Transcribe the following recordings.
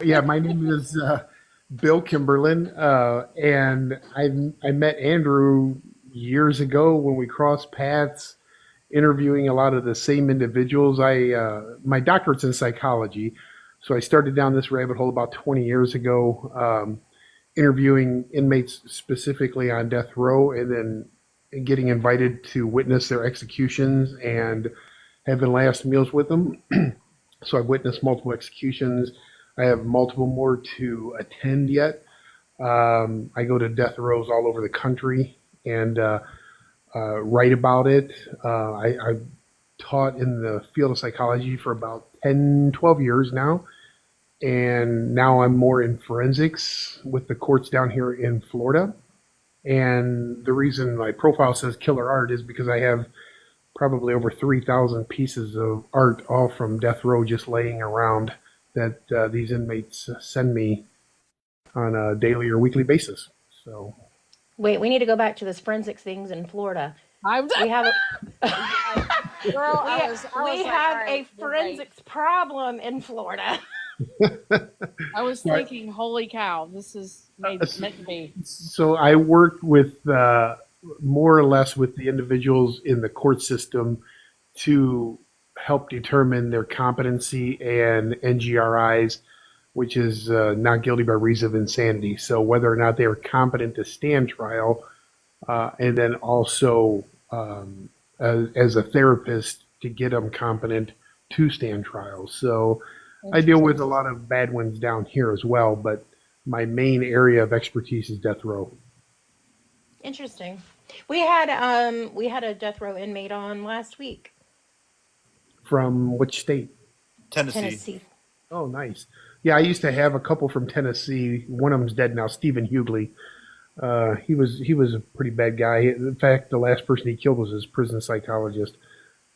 Yeah, my name is Bill Kimberlin, and I met Andrew years ago when we crossed paths, interviewing a lot of the same individuals. I My doctorate's in psychology, so I started down this rabbit hole about 20 years ago, interviewing inmates specifically on death row, and then getting invited to witness their executions and having last meals with them. So I've witnessed multiple executions. I have multiple more to attend yet. I go to death rows all over the country and write about it. I've taught in the field of psychology for about 10, 12 years now. And now I'm more in forensics with the courts down here in Florida. And the reason my profile says killer art is because I have probably over 3,000 pieces of art, all from death row, just laying around that these inmates send me on a daily or weekly basis. So, Wait, we need to go back to this forensics things in Florida. I'm We have girl. we I was we like, all have right, a you're right. forensics problem in Florida. I was right. thinking, holy cow, this is meant to be. So I work with more or less with the individuals in the court system to help determine their competency and NGRIs, which is not guilty by reason of insanity. So whether or not they are competent to stand trial, and then also as a therapist to get them competent to stand trial. So I deal with a lot of bad ones down here as well, but my main area of expertise is death row. Interesting. We had a death row inmate on last week. From which state? Tennessee. Tennessee. Oh, nice. Yeah, I used to have a couple from Tennessee. One of them's dead now, Stephen Hughley. He was a pretty bad guy. In fact, the last person he killed was his prison psychologist.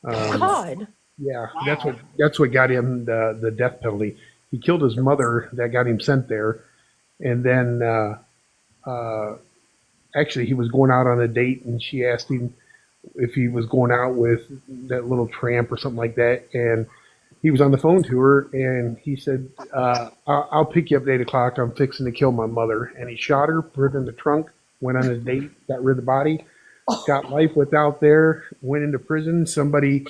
Um, God. yeah, Wow. that's what got him the death penalty. He killed his mother. That got him sent there, and then uh, actually he was going out on a date, and she asked him if he was going out with that little tramp or something like that, and he was on the phone to her, and he said, "I'll pick you up at 8 o'clock. I'm fixing to kill my mother." And he shot her, put her in the trunk, went on his date, got rid of the body, got life without there, went into prison. Somebody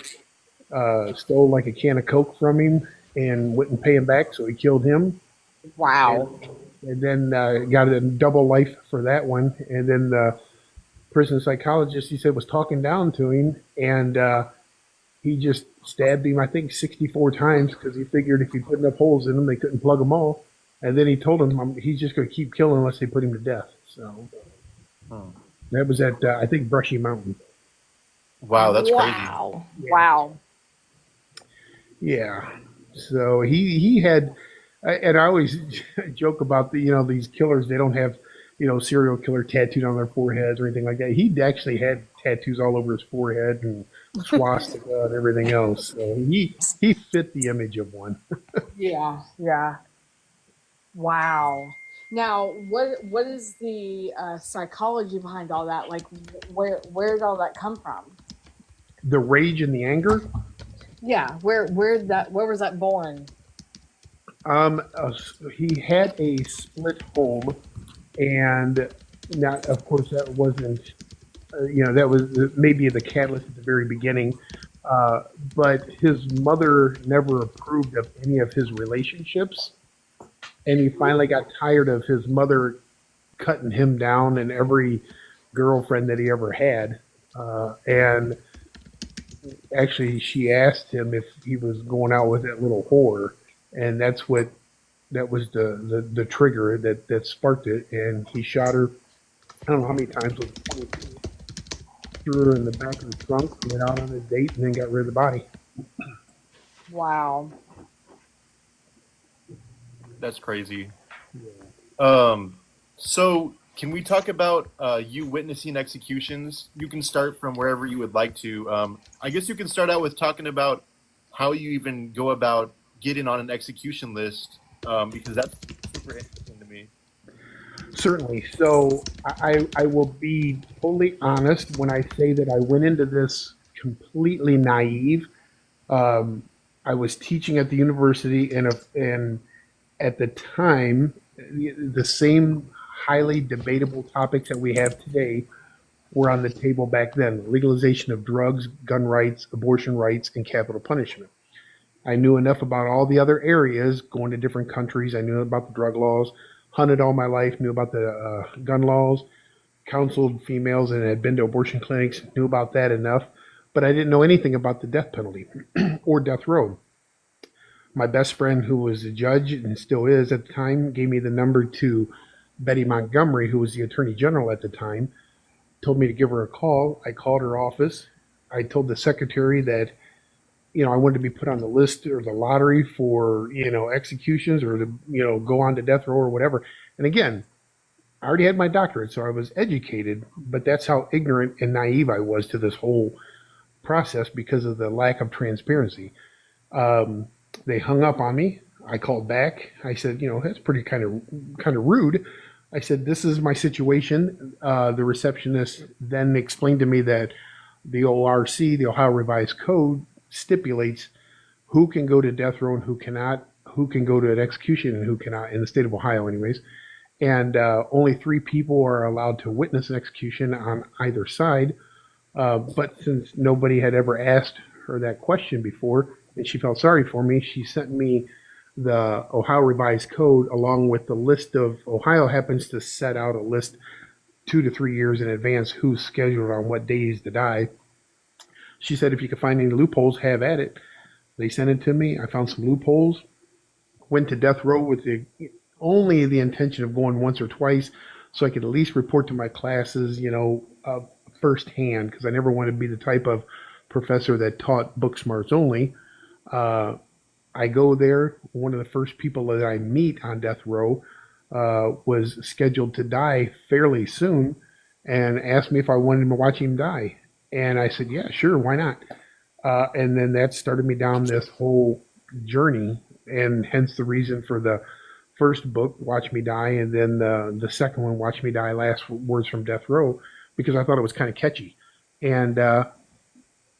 stole like a can of Coke from him and wouldn't pay him back, so he killed him. And, Wow. and then got a double life for that one. And then the prison psychologist, he said, was talking down to him, and he just stabbed him, I think, 64 times because he figured if he put enough holes in them, they couldn't plug them all. And then he told him he's just going to keep killing unless they put him to death. So Hmm. that was at, I think, Brushy Mountain. Wow, that's crazy. Wow. Yeah. Wow. Yeah. So he had, and I always joke about these killers. They don't have serial killer tattooed on their foreheads or anything like that. He actually had tattoos all over his forehead and swastika and everything else. So he fit the image of one. Yeah. Yeah. Wow. Now, what is the psychology behind all that? Like, where did all that come from? The rage and the anger. Yeah. Where was that born? He had a split home, and now, of course, that wasn't, that was maybe the catalyst at the very beginning. But his mother never approved of any of his relationships, and he finally got tired of his mother cutting him down and every girlfriend that he ever had. And actually, she asked him if he was going out with that little whore, and that was the trigger that sparked it. And he shot her. I don't know how many times with a 22, threw her in the back of the trunk, went out on a date, and then got rid of the body. Wow. That's crazy. Yeah. So can we talk about you witnessing executions? You can start from wherever you would like to. I guess you can start out with talking about how you even go about getting on an execution list, because that's super interesting to me. Certainly. So I will be totally honest when I say that I went into this completely naive. I was teaching at the university, and At the time, the same highly debatable topics that we have today were on the table back then: legalization of drugs, gun rights, abortion rights, and capital punishment. I knew enough about all the other areas, going to different countries. I knew about the drug laws, hunted all my life, knew about the gun laws, counseled females, and had been to abortion clinics, knew about that enough. But I didn't know anything about the death penalty or death row. My best friend, who was a judge and still is at the time, gave me the number to Betty Montgomery, who was the attorney general at the time, told me to give her a call. I called her office. I told the secretary that, I wanted to be put on the list or the lottery for, executions or to, go on to death row or whatever. And again, I already had my doctorate, so I was educated, but that's how ignorant and naive I was to this whole process because of the lack of transparency. They hung up on me. I called back. I said, that's pretty kind of rude. I said, this is my situation. The receptionist then explained to me that the ORC, the Ohio Revised Code, stipulates who can go to death row and who cannot, who can go to an execution and who cannot, in the state of Ohio anyways. And only 3 people are allowed to witness an execution on either side. But since nobody had ever asked her that question before, and she felt sorry for me, she sent me the Ohio Revised Code along with the list of, Ohio happens to set out a list 2 to 3 years in advance who's scheduled on what days to die. She said if you could find any loopholes, have at it. They sent it to me. I found some loopholes. Went to death row with only the intention of going once or twice so I could at least report to my classes, firsthand, because I never wanted to be the type of professor that taught book smarts only. I go there. One of the first people that I meet on death row was scheduled to die fairly soon and asked me if I wanted to watch him die. And I said, yeah, sure, why not? And then that started me down this whole journey, and hence the reason for the first book, Watch Me Die, and then the second one, Watch Me Die, Last Words from Death Row, because I thought it was kind of catchy. And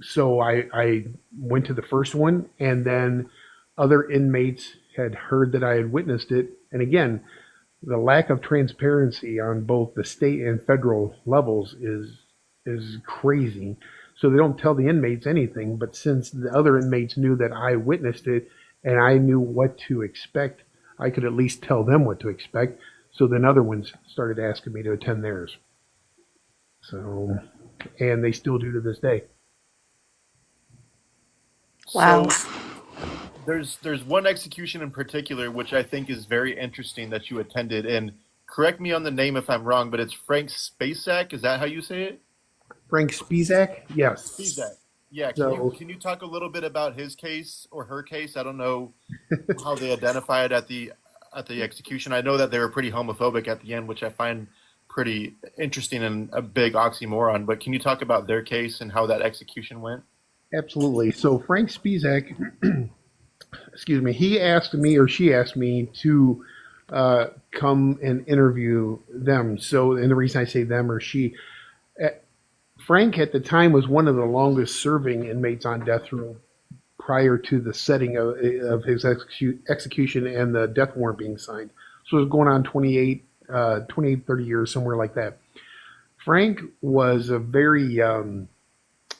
so I went to the first one, and then other inmates had heard that I had witnessed it. And again, the lack of transparency on both the state and federal levels is crazy. So they don't tell the inmates anything, but since the other inmates knew that I witnessed it and I knew what to expect, I could at least tell them what to expect. So then other ones started asking me to attend theirs. So, and they still do to this day. Wow. So there's one execution in particular which I think is very interesting that you attended, and correct me on the name if I'm wrong, but it's Frank Spacek. Is that how you say it? Frank Spizak? Yes. Spacek. Yeah. Can you talk a little bit about his case or her case? I don't know how they identify it at the execution. I know that they were pretty homophobic at the end, which I find pretty interesting and a big oxymoron. But can you talk about their case and how that execution went? Absolutely. So Frank Spizak, excuse me, he asked me, or she asked me to come and interview them. So, and the reason I say them or she, Frank at the time was one of the longest serving inmates on death row prior to the setting of his execution and the death warrant being signed. So it was going on 28, 30 years, somewhere like that. Frank was a very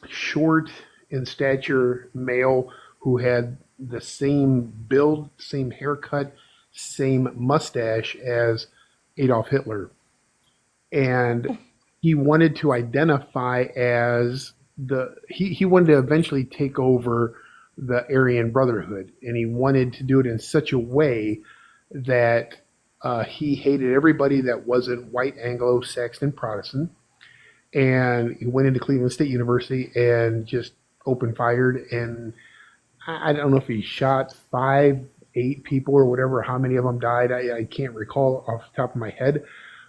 short in stature male who had the same build, same haircut, same mustache as Adolf Hitler. And he wanted to identify as he wanted to eventually take over the Aryan Brotherhood, and he wanted to do it in such a way that he hated everybody that wasn't white Anglo-Saxon Protestant. And he went into Cleveland State University and just open fired, and I don't know if he shot 5, 8 people or whatever, how many of them died, I can't recall off the top of my head.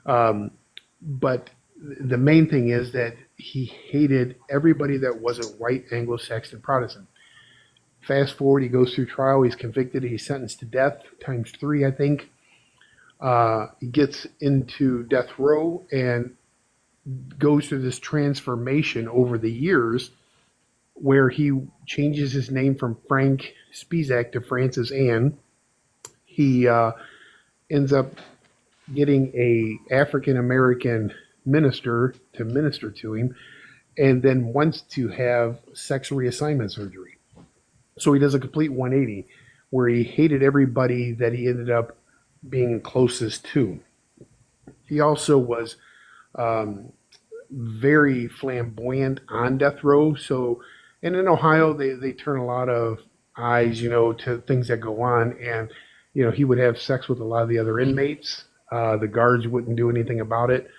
But the main thing is that he hated everybody that wasn't white Anglo-Saxon Protestant. Fast forward, he goes through trial, he's convicted, he's sentenced to death, times 3, I think. He gets into death row and goes through this transformation over the years where he changes his name from Frank Spizak to Francis Ann. He ends up getting a African American minister to minister to him, and then wants to have sex reassignment surgery. So he does a complete 180 where he hated everybody that he ended up being closest to. He also was um, very flamboyant on death row. So, and in Ohio, they turn a lot of eyes, to things that go on. And, he would have sex with a lot of the other inmates. The guards wouldn't do anything about it.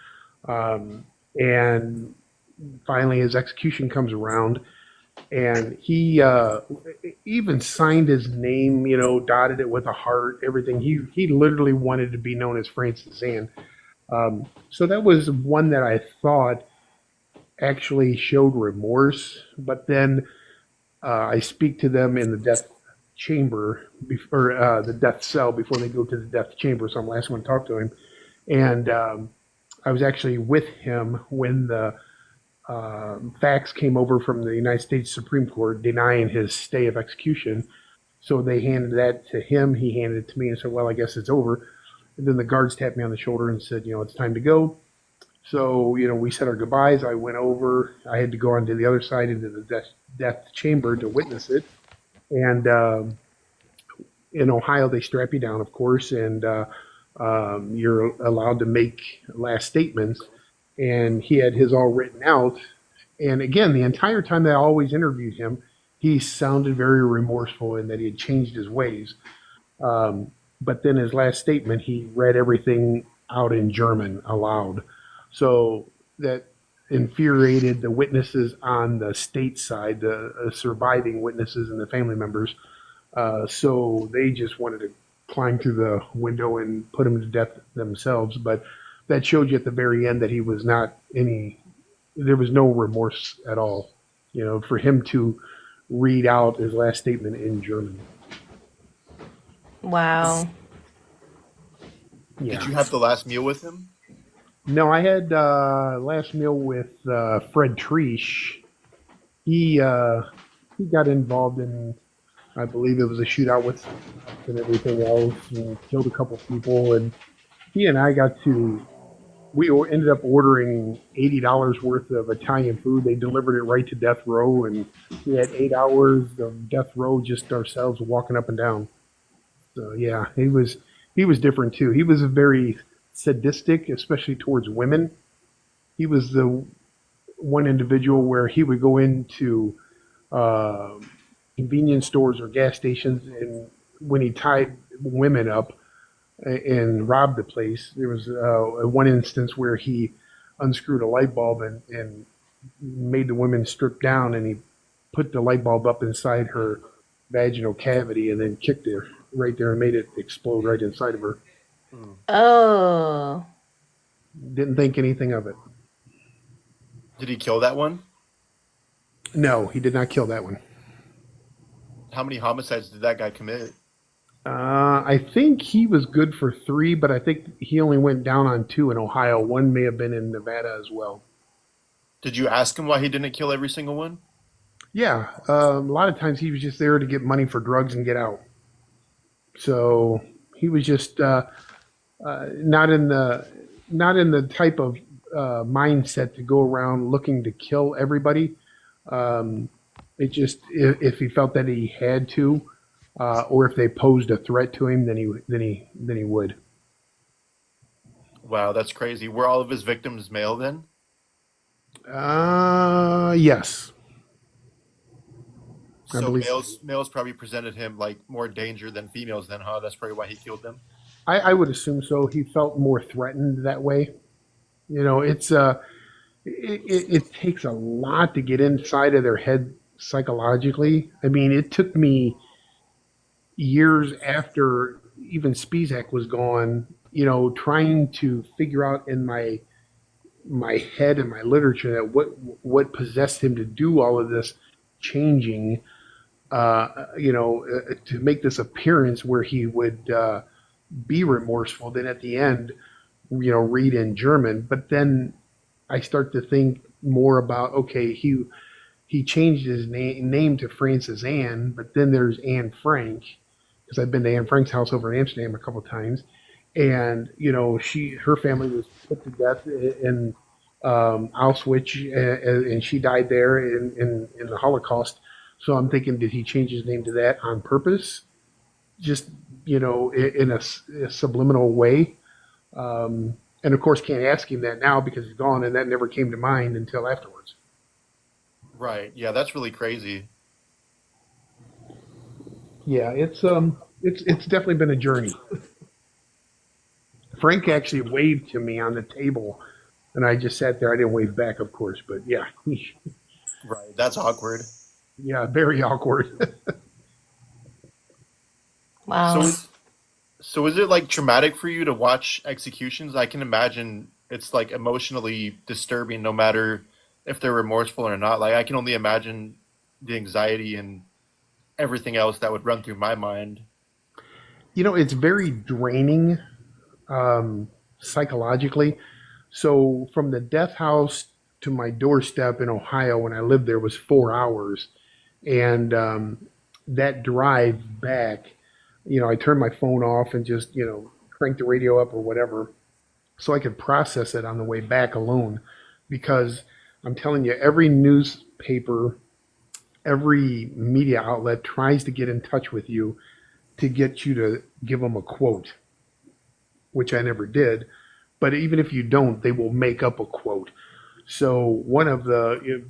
And finally, his execution comes around, and he even signed his name, dotted it with a heart, everything. He literally wanted to be known as Francis Ann. So that was one that I thought actually showed remorse. But then I speak to them in the death chamber, or the death cell before they go to the death chamber. So I'm the last one to talk to him. And I was actually with him when the fax came over from the United States Supreme Court denying his stay of execution. So they handed that to him. He handed it to me and said, "Well, I guess it's over." And then the guards tapped me on the shoulder and said, "It's time to go." So, we said our goodbyes. I went over. I had to go on to the other side into the death chamber to witness it. And in Ohio, they strap you down, of course, and you're allowed to make last statements. And he had his all written out. And again, the entire time that I always interviewed him, he sounded very remorseful and that he had changed his ways. But then his last statement, he read everything out in German aloud. So that infuriated the witnesses on the state side, the surviving witnesses and the family members. So they just wanted to climb through the window and put him to death themselves. But that showed you at the very end that he was not there was no remorse at all, for him to read out his last statement in German. Wow. Did Yeah. you have the last meal with him? No, I had last meal with Fred Trish. He got involved in, I believe it was a shootout with and everything else, and killed a couple people. And he and I got to. Ended up ordering $80 worth of Italian food. They delivered it right to death row, and we had 8 hours of death row just ourselves walking up and down. So yeah, he was different too. He was very sadistic, especially towards women. He was the one individual where he would go into uh, convenience stores or gas stations, and when he tied women up and robbed the place, there was one instance where he unscrewed a light bulb and made the woman strip down, and he put the light bulb up inside her vaginal cavity and then kicked her right there and made it explode right inside of her. Hmm. Oh. Didn't think anything of it. Did he kill that one? No, he did not kill that one. How many homicides did that guy commit? I think he was good for three, but I think he only went down on two in Ohio. One may have been in Nevada as well. Did you ask him why he didn't kill every single one? Yeah, a lot of times he was just there to get money for drugs and get out. So he was just not in the type of mindset to go around looking to kill everybody. Um, it just if he felt that he had to, or if they posed a threat to him, then he would. Wow, that's crazy. Were all of his victims male then? Yes, I So believe. males probably presented him like more danger than females then, huh? That's probably why he killed them. I would assume so. He felt more threatened that way. It takes a lot to get inside of their head psychologically. I mean, it took me years after even Spizak was gone, trying to figure out in my head and my literature that what possessed him to do all of this changing, to make this appearance where he would be remorseful. Then at the end, read in German. But then I start to think more about, okay, he changed his name to Francis Anne, but then there's Anne Frank, because I've been to Anne Frank's house over in Amsterdam a couple of times, and her family was put to death in Auschwitz, and she died there in the Holocaust. So I'm thinking, did he change his name to that on purpose? Just in a subliminal way. And of course, can't ask him that now because he's gone, and that never came to mind until afterwards. Right. Yeah, that's really crazy. Yeah, it's definitely been a journey. Frank actually waved to me on the table, and I just sat there. I didn't wave back, of course, but yeah, Right. That's awkward. yeah, very awkward. So Wow. is so is it like traumatic for you to watch executions? I can imagine it's like emotionally disturbing no matter if they're remorseful or not. Like I can only imagine the anxiety and everything else that would run through my mind. It's very draining psychologically. So from the death house to my doorstep in Ohio when I lived there was 4 hours, and that drive back, I turned my phone off and just cranked the radio up or whatever, so I could process it on the way back alone, because I'm telling you, every newspaper, every media outlet tries to get in touch with you to get you to give them a quote, which I never did. But even if you don't, they will make up a quote. So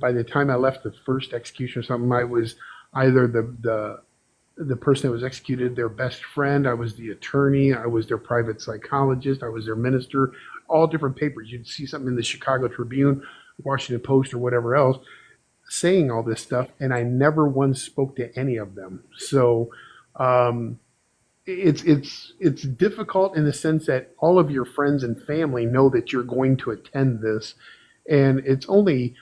by the time I left the first execution or something, I was either the person that was executed, their best friend, I was the attorney, I was their private psychologist, I was their minister, all different papers. You'd see something in the Chicago Tribune, Washington Post, or whatever else saying all this stuff, and I never once spoke to any of them. So um, it's difficult in the sense that all of your friends and family know that you're going to attend this, and it's only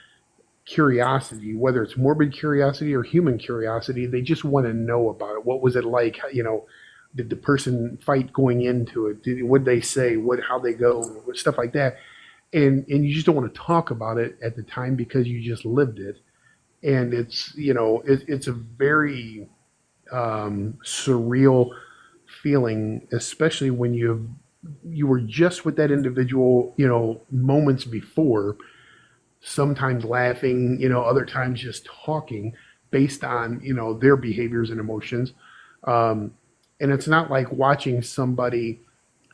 curiosity, whether it's morbid curiosity or human curiosity. They just want to know about it. What was it like? Did the person fight going into it? What did they say? How they go? Stuff like that. And you just don't want to talk about it at the time because you just lived it. And it's a very surreal feeling, especially when you were just with that individual, moments before, sometimes laughing, other times just talking based on, their behaviors and emotions. Um, and it's not like watching somebody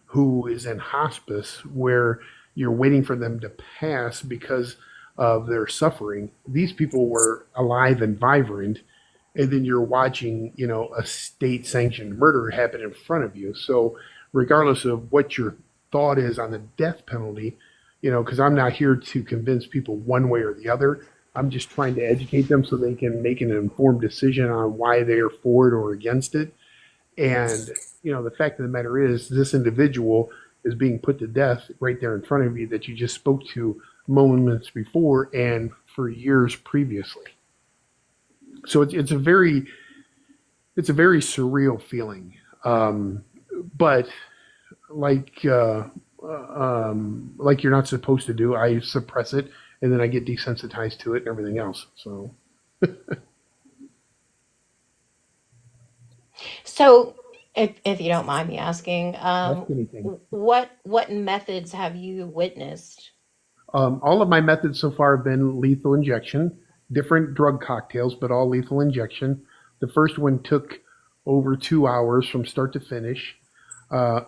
who is in hospice where you're waiting for them to pass because of their suffering. These people were alive and vibrant, and then you're watching, a state sanctioned murder happen in front of you. So, regardless of what your thought is on the death penalty, because I'm not here to convince people one way or the other. I'm just trying to educate them so they can make an informed decision on why they are for it or against it. And, the fact of the matter is, this individual is being put to death right there in front of you that you just spoke to moments before and for years previously. So it's a very surreal feeling. But like like you're not supposed to do, I suppress it, and then I get desensitized to it and everything else. So So, if you don't mind me asking, ask anything. what methods have you witnessed? All of my methods so far have been lethal injection, different drug cocktails, but all lethal injection. The first one took over 2 hours from start to finish.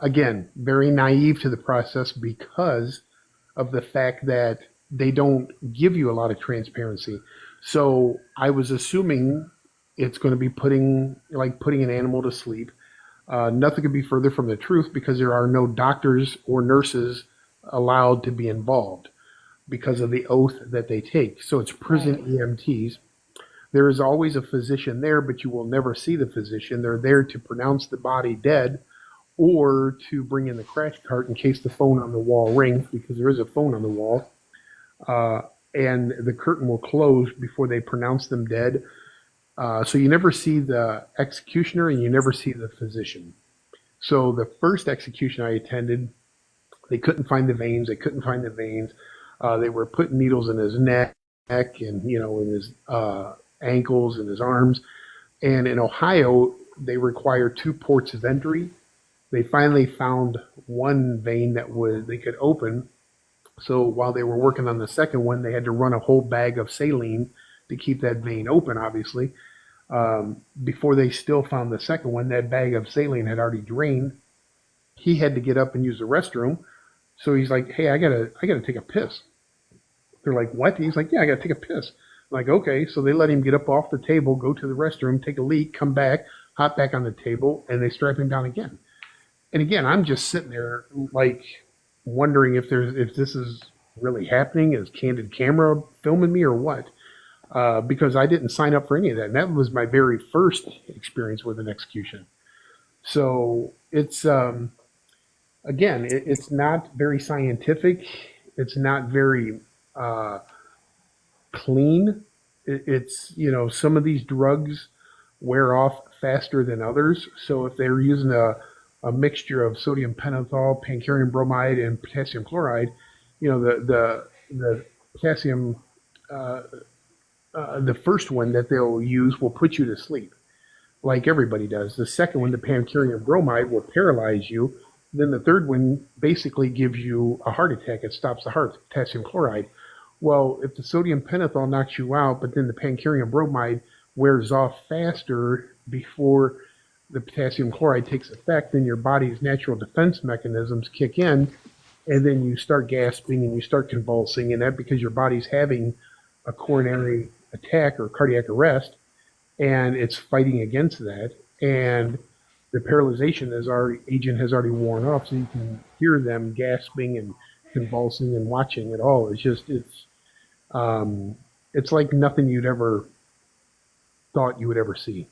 Again, very naive to the process because of the fact that they don't give you a lot of transparency. So I was assuming it's going to be putting an animal to sleep. Nothing could be further from the truth because there are no doctors or nurses allowed to be involved because of the oath that they take. So it's prison Right. EMTs. There is always a physician there, but you will never see the physician. They're there to pronounce the body dead or to bring in the crash cart in case the phone on the wall rings, because there is a phone on the wall. Uh, and the curtain will close before they pronounce them dead. So you never see the executioner and you never see the physician. So the first execution I attended, they couldn't find the veins. They couldn't find the veins. They were putting needles in his neck and in his ankles and his arms. And in Ohio, they require two ports of entry. They finally found one vein that was they could open. So while they were working on the second one, they had to run a whole bag of saline to keep that vein open, obviously. Before they still found the second one, that bag of saline had already drained. He had to get up and use the restroom. So he's like, "Hey, I gotta take a piss." They're like, "What?" He's like, "Yeah, I gotta take a piss." I'm like, okay. So they let him get up off the table, go to the restroom, take a leak, come back, hop back on the table, and they strap him down again. And again, I'm just sitting there like wondering if this is really happening. Is candid camera filming me or what? Because I didn't sign up for any of that. And that was my very first experience with an execution. So it's again, it's not very scientific. It's not very uh, clean. It's some of these drugs wear off faster than others. So if they're using a mixture of sodium pentothal, pancarium bromide, and potassium chloride, the potassium the first one that they'll use will put you to sleep, like everybody does. The second one, the pancarium bromide, will paralyze you. Then the third one basically gives you a heart attack. It stops the heart, potassium chloride. Well, if the sodium pentothal knocks you out, but then the pancarium bromide wears off faster before the potassium chloride takes effect, then your body's natural defense mechanisms kick in, and then you start gasping and you start convulsing, and that because your body's having a coronary attack or cardiac arrest, and it's fighting against that, and the paralyzation agent has already worn off, so you can hear them gasping and convulsing and watching it all. It's like nothing you'd ever thought you would ever see.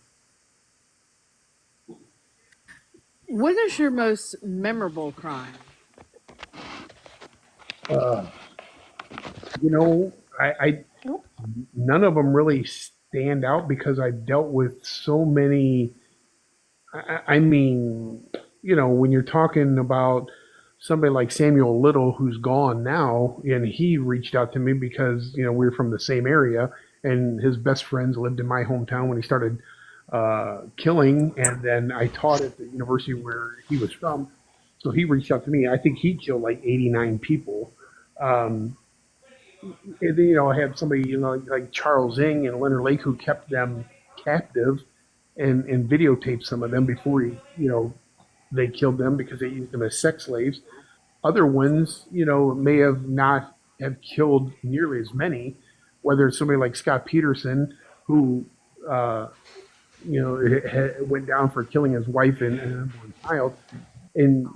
What is your most memorable crime? Uh, you know, I Nope. none of them really stand out because I've dealt with so many. I mean, when you're talking about somebody like Samuel Little, who's gone now, and he reached out to me because we're from the same area, and his best friends lived in my hometown when he started killing, and then I taught at the university where he was from, so he reached out to me. I think he killed like 89 people. Um, and then, I had somebody, like Charles Ng and Leonard Lake, who kept them captive and videotaped some of them before they killed them because they used them as sex slaves. Other ones, may have not have killed nearly as many. Whether it's somebody like Scott Peterson, who uh, went down for killing his wife and an unborn child, and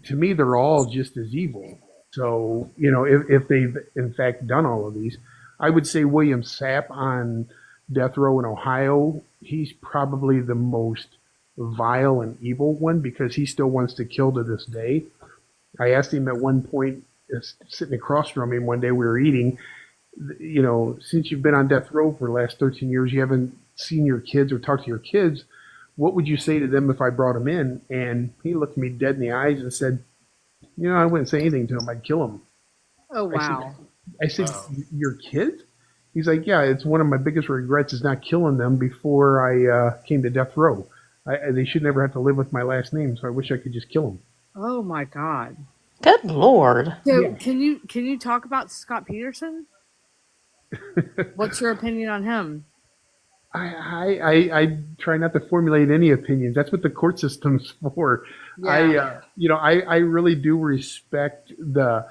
to me, they're all just as evil. So, if they've in fact done all of these, I would say William Sapp on death row in Ohio, he's probably the most vile and evil one because he still wants to kill to this day. I asked him at one point, sitting across from him one day, we were eating, since you've been on death row for the last 13 years, you haven't seen your kids or talked to your kids. What would you say to them if I brought them in? And he looked me dead in the eyes and said, I wouldn't say anything to him. I'd kill him. Oh, I said, wow. I said, Wow. your kids? He's like, yeah, it's one of my biggest regrets is not killing them before I came to death row. They should never have to live with my last name, so I wish I could just kill them. Oh my God. Good Lord. So Yeah. can you talk about Scott Peterson? What's your opinion on him? I try not to formulate any opinions. That's what the court system's for. Yeah. I really do respect the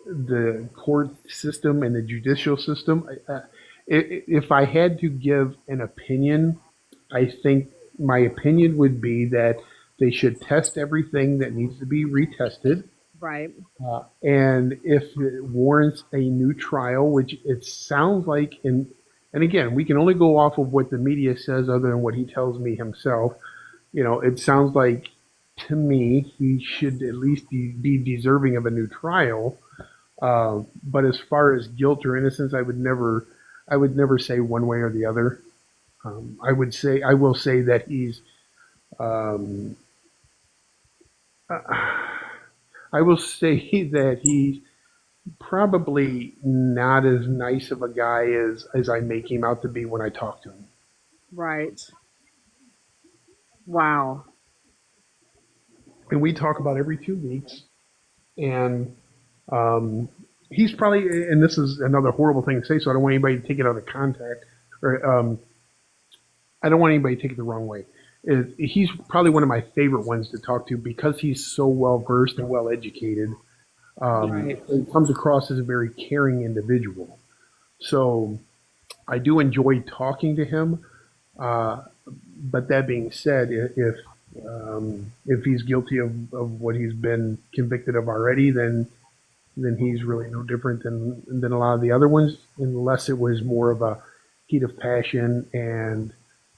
the court system and the judicial system. If I had to give an opinion, I think my opinion would be that they should test everything that needs to be retested. Right. And if it warrants a new trial, which it sounds like, and again, we can only go off of what the media says other than what he tells me himself. It sounds like to me he should at least be deserving of a new trial. But as far as guilt or innocence, I would never say one way or the other. I will say that um, I will say that he's probably not as nice of a guy as I make him out to be when I talk to him. Right. Wow. and we talk about every 2 weeks. And um, he's probably, and this is another horrible thing to say, so I don't want anybody to take it out of contact, or I don't want anybody to take it the wrong way. He's probably one of my favorite ones to talk to because he's so well versed and well educated. Right. He comes across as a very caring individual. So I do enjoy talking to him. Uh, but that being said, if he's guilty of what he's been convicted of already, then he's really no different than a lot of the other ones, unless it was more of a heat of passion and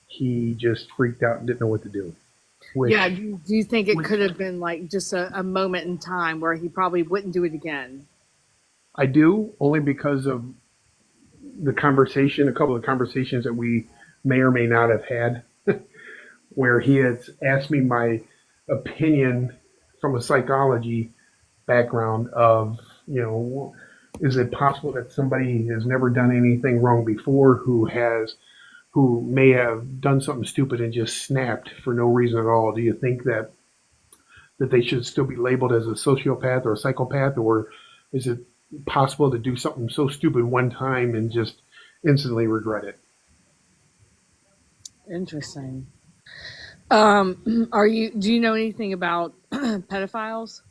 he just freaked out and didn't know what to do. Yeah. Which, Do you think it which could have been like just a moment in time where he probably wouldn't do it again? I do only because of the conversation, a couple of conversations that we may or may not have had, where he has asked me my opinion from a psychology background of, is it possible that somebody has never done anything wrong before who may have done something stupid and just snapped for no reason at all? Do you think that they should still be labeled as a sociopath or a psychopath, or is it possible to do something so stupid one time and just instantly regret it? Interesting. Do you know anything about pedophiles?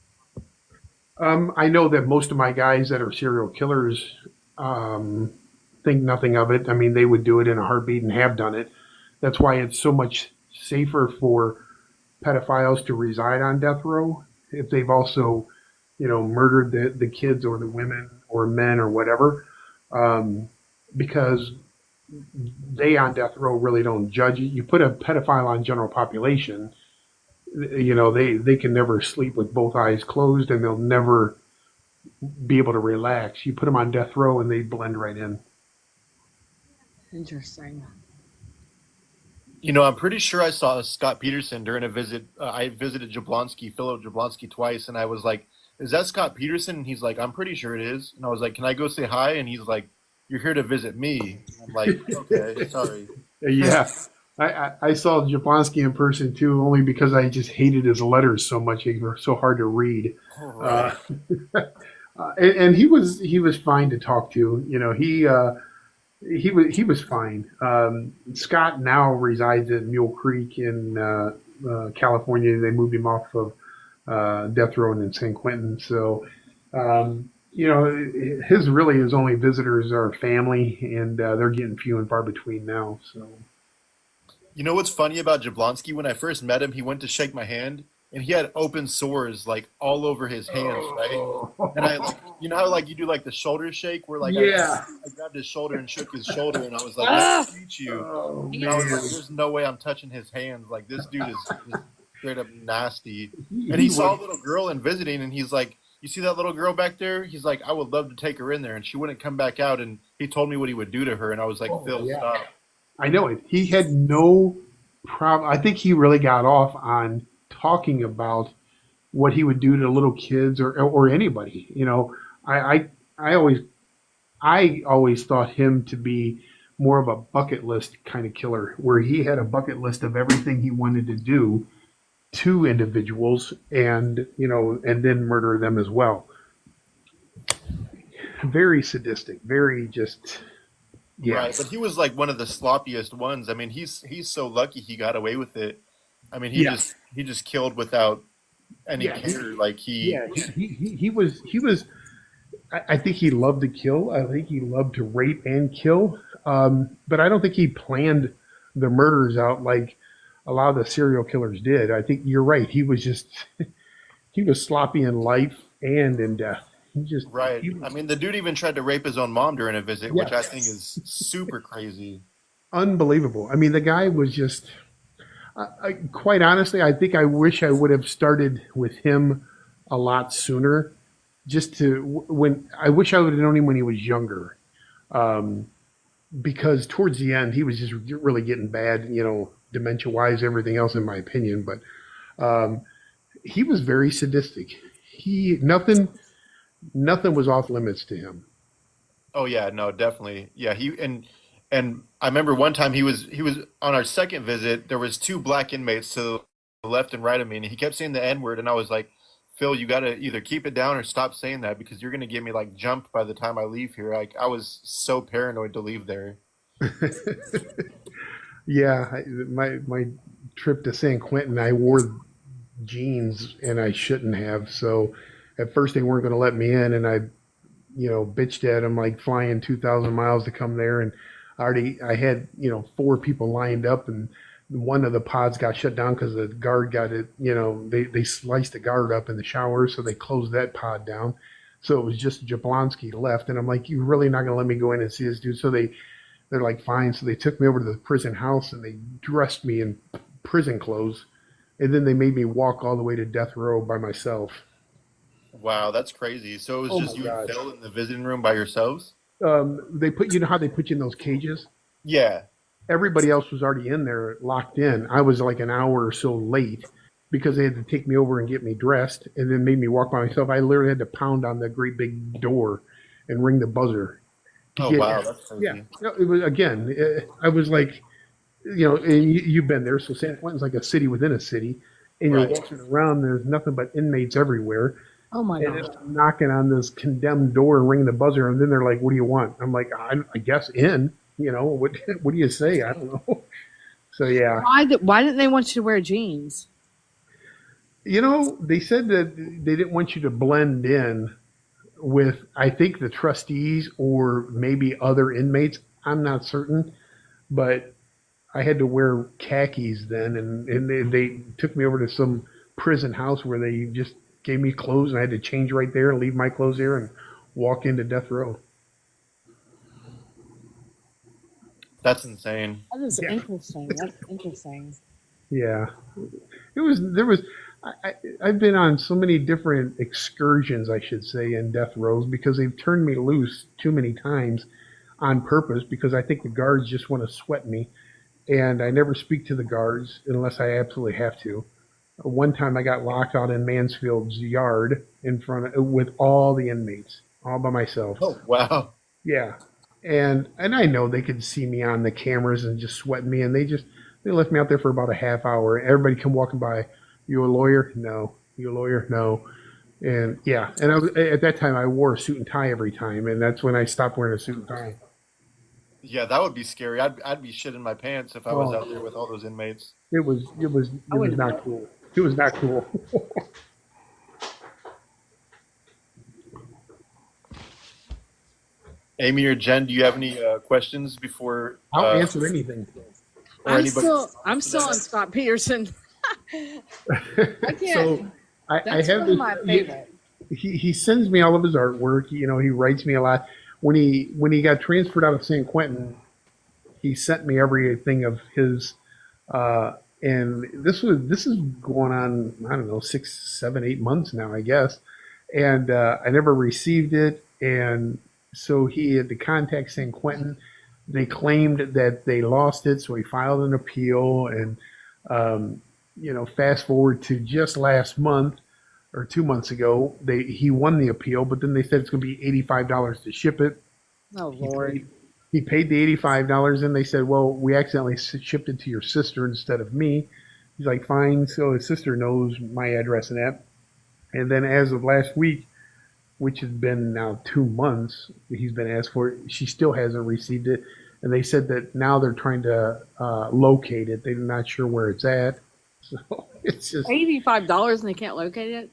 I know that most of my guys that are serial killers um, think nothing of it. I mean, they would do it in a heartbeat and have done it. That's why it's so much safer for pedophiles to reside on death row if they've also, murdered the kids or the women or men or whatever, um, because they on death row really don't judge you. You put a pedophile on general population, they can never sleep with both eyes closed and they'll never be able to relax. You put them on death row and they blend right in. Interesting. I'm pretty sure I saw Scott Peterson during a visit. I visited Philip Jablonski twice, and I was like, "Is that Scott Peterson?" And he's like, "I'm pretty sure it is." And I was like, "Can I go say hi?" And he's like, "You're here to visit me." And I'm like, "Okay, sorry." Yeah. I saw Jablonski in person too, only because I just hated his letters so much. They were so hard to read. All right. Uh, and he was fine to talk to. He was fine. Scott now resides in Mule Creek in California. They moved him off of death row in San Quentin. So his only visitors are family, and they're getting few and far between now. So You know what's funny about Jablonski? When I first met him, he went to shake my hand, and he had open sores like all over his hands, right? And I like, how like you do like the shoulder shake, where like yeah. I grabbed his shoulder and shook his shoulder, and I was like, Ah! "Nice to meet you." Oh And I was like, man. "There's no way I'm touching his hands. Like this dude is straight up nasty." He, And he he saw was a little girl and visiting, and he's like, "You see that little girl back there?" He's like, "I would love to take her in there," and she wouldn't come back out. And he told me what he would do to her, and I was like, oh "Phil, yeah. stop." I know it. He had no problem. I think he really got off on talking about what he would do to little kids or anybody. I I always thought him to be more of a bucket list kind of killer, where he had a bucket list of everything he wanted to do to individuals, and then murder them as well. Very sadistic. Very just yeah. Right, but he was like one of the sloppiest ones. I mean, he's so lucky he got away with it. I mean, Yeah. he just killed without any Yeah. care. Like Yeah. He was. I think he loved to kill. I think he loved to rape and kill. But I don't think he planned the murders out like a lot of the serial killers did. I think you're right. He was just he was sloppy in life and in death. right. He I was mean, the dude even tried to rape his own mom during a visit, which I think yes, is super crazy. unbelievable. I mean, the guy was just. Quite honestly, I think I wish I would have started with him a lot sooner. Just to when I wish I would have known him when he was younger, um, because towards the end he was just really getting bad, dementia wise, everything else, in my opinion. But um, he was very sadistic. He nothing was off limits to him. Oh yeah, no, definitely. Yeah, And I remember one time he was on our second visit. There was two black inmates to the left and right of me, and he kept saying the N word, and I was like, Phil, you got to either keep it down or stop saying that because you're gonna get me like jumped by the time I leave here. Like I was so paranoid to leave there. Yeah, my trip to San Quentin, I wore jeans and I shouldn't have. So at first they weren't going to let me in, and I, bitched at them like flying 2,000 miles to come there, and I had four people lined up, and one of the pods got shut down because the guard got it. They sliced the guard up in the shower, so they closed that pod down. So it was just Jablonski left, and I'm like, you're really not going to let me go in and see this dude? So they're like, fine. So they took me over to the prison house and they dressed me in prison clothes. And then they made me walk all the way to death row by myself. Wow, that's crazy. So it was Oh my just you and God. Phil in the visiting room by yourselves? They put, how they put you in those cages? Yeah. Everybody else was already in there locked in. I was like an hour or so late because they had to take me over and get me dressed and then made me walk by myself. I literally had to pound on the great big door and ring the buzzer to Oh get wow, in. that's Yeah. crazy. It was, again, I was like, and you've been there. So San Quentin's like a city within a city, and you're Right. walking around. There's nothing but inmates everywhere, Oh my and gosh. I'm knocking on this condemned door and ringing the buzzer, and then they're like, "What do you want?" I'm like, I guess in." What what do you say? I don't know. So yeah, Why didn't they want you to wear jeans? they said that they didn't want you to blend in with, I think, the trustees or maybe other inmates. I'm not certain, but I had to wear khakis then, and they took me over to some prison house where they just gave me clothes, and I had to change right there and leave my clothes there and walk into death row. That's insane. That is Yeah, interesting. That's interesting. yeah. I've been on so many different excursions, I should say, in death rows because they've turned me loose too many times on purpose because I think the guards just want to sweat me, and I never speak to the guards unless I absolutely have to. One time I got locked out in Mansfield's yard in front of with all the inmates, all by myself. Oh wow. Yeah, and I know they could see me on the cameras and just sweating me, and they left me out there for about a half hour. Everybody come walking by. You a lawyer? No. You a lawyer? No. And yeah, and at that time I wore a suit and tie every time, and that's when I stopped wearing a suit and tie. Yeah, that would be scary. I'd be shitting my pants if I was Oh, out there with all those inmates. I it was would. not cool. It was not cool. Amy or Jen, do you have any questions before I'll answer anything. or anybody? I'm still on Scott Peterson. I So can't. I That's have one of this. my favorite. He sends me all of his artwork. He writes me a lot. When he got transferred out of San Quentin, he sent me everything of his. And this is going on, I don't know, 6, 7, 8 months now, I guess. And I never received it, and so he had to contact San Quentin. They claimed that they lost it, so he filed an appeal. And fast forward to just last month or 2 months ago, he won the appeal, but then they said it's going to be $85 to ship it. Oh He Lord. paid he paid the $85, and they said, "Well, we accidentally shipped it to your sister instead of me." He's like, "Fine." So his sister knows my address and that. And then as of last week, which has been now 2 months, he's been asked for it. She still hasn't received it, and they said that now they're trying to locate it. They're not sure where it's at. So it's just, $85 and they can't locate it?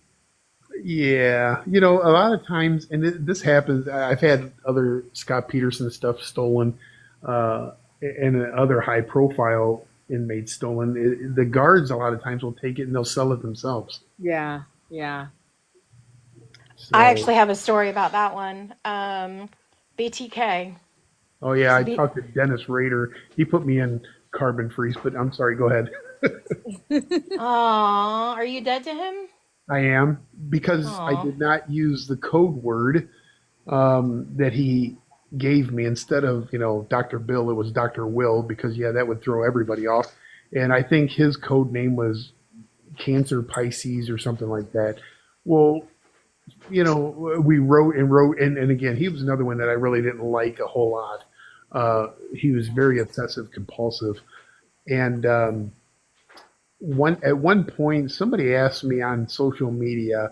yeah, a lot of times, and this happens. I've had other Scott Peterson stuff stolen, and other high-profile inmates stolen. The guards a lot of times will take it and they'll sell it themselves. Yeah. Yeah. I So, actually have a story about that one. BTK. oh yeah, I B- talked to Dennis Rader. He put me in carbon freeze, but I'm sorry. Go ahead. Aw, are you dead to him? I am because I Aw. did not use the code word that he gave me. Instead of Dr. Bill, it was Dr. Will, because yeah, that would throw everybody off. And I think his code name was Cancer Pisces or something like that. Well, we wrote and wrote, and again, he was another one that I really didn't like a whole lot. He was very obsessive compulsive, and one point somebody asked me on social media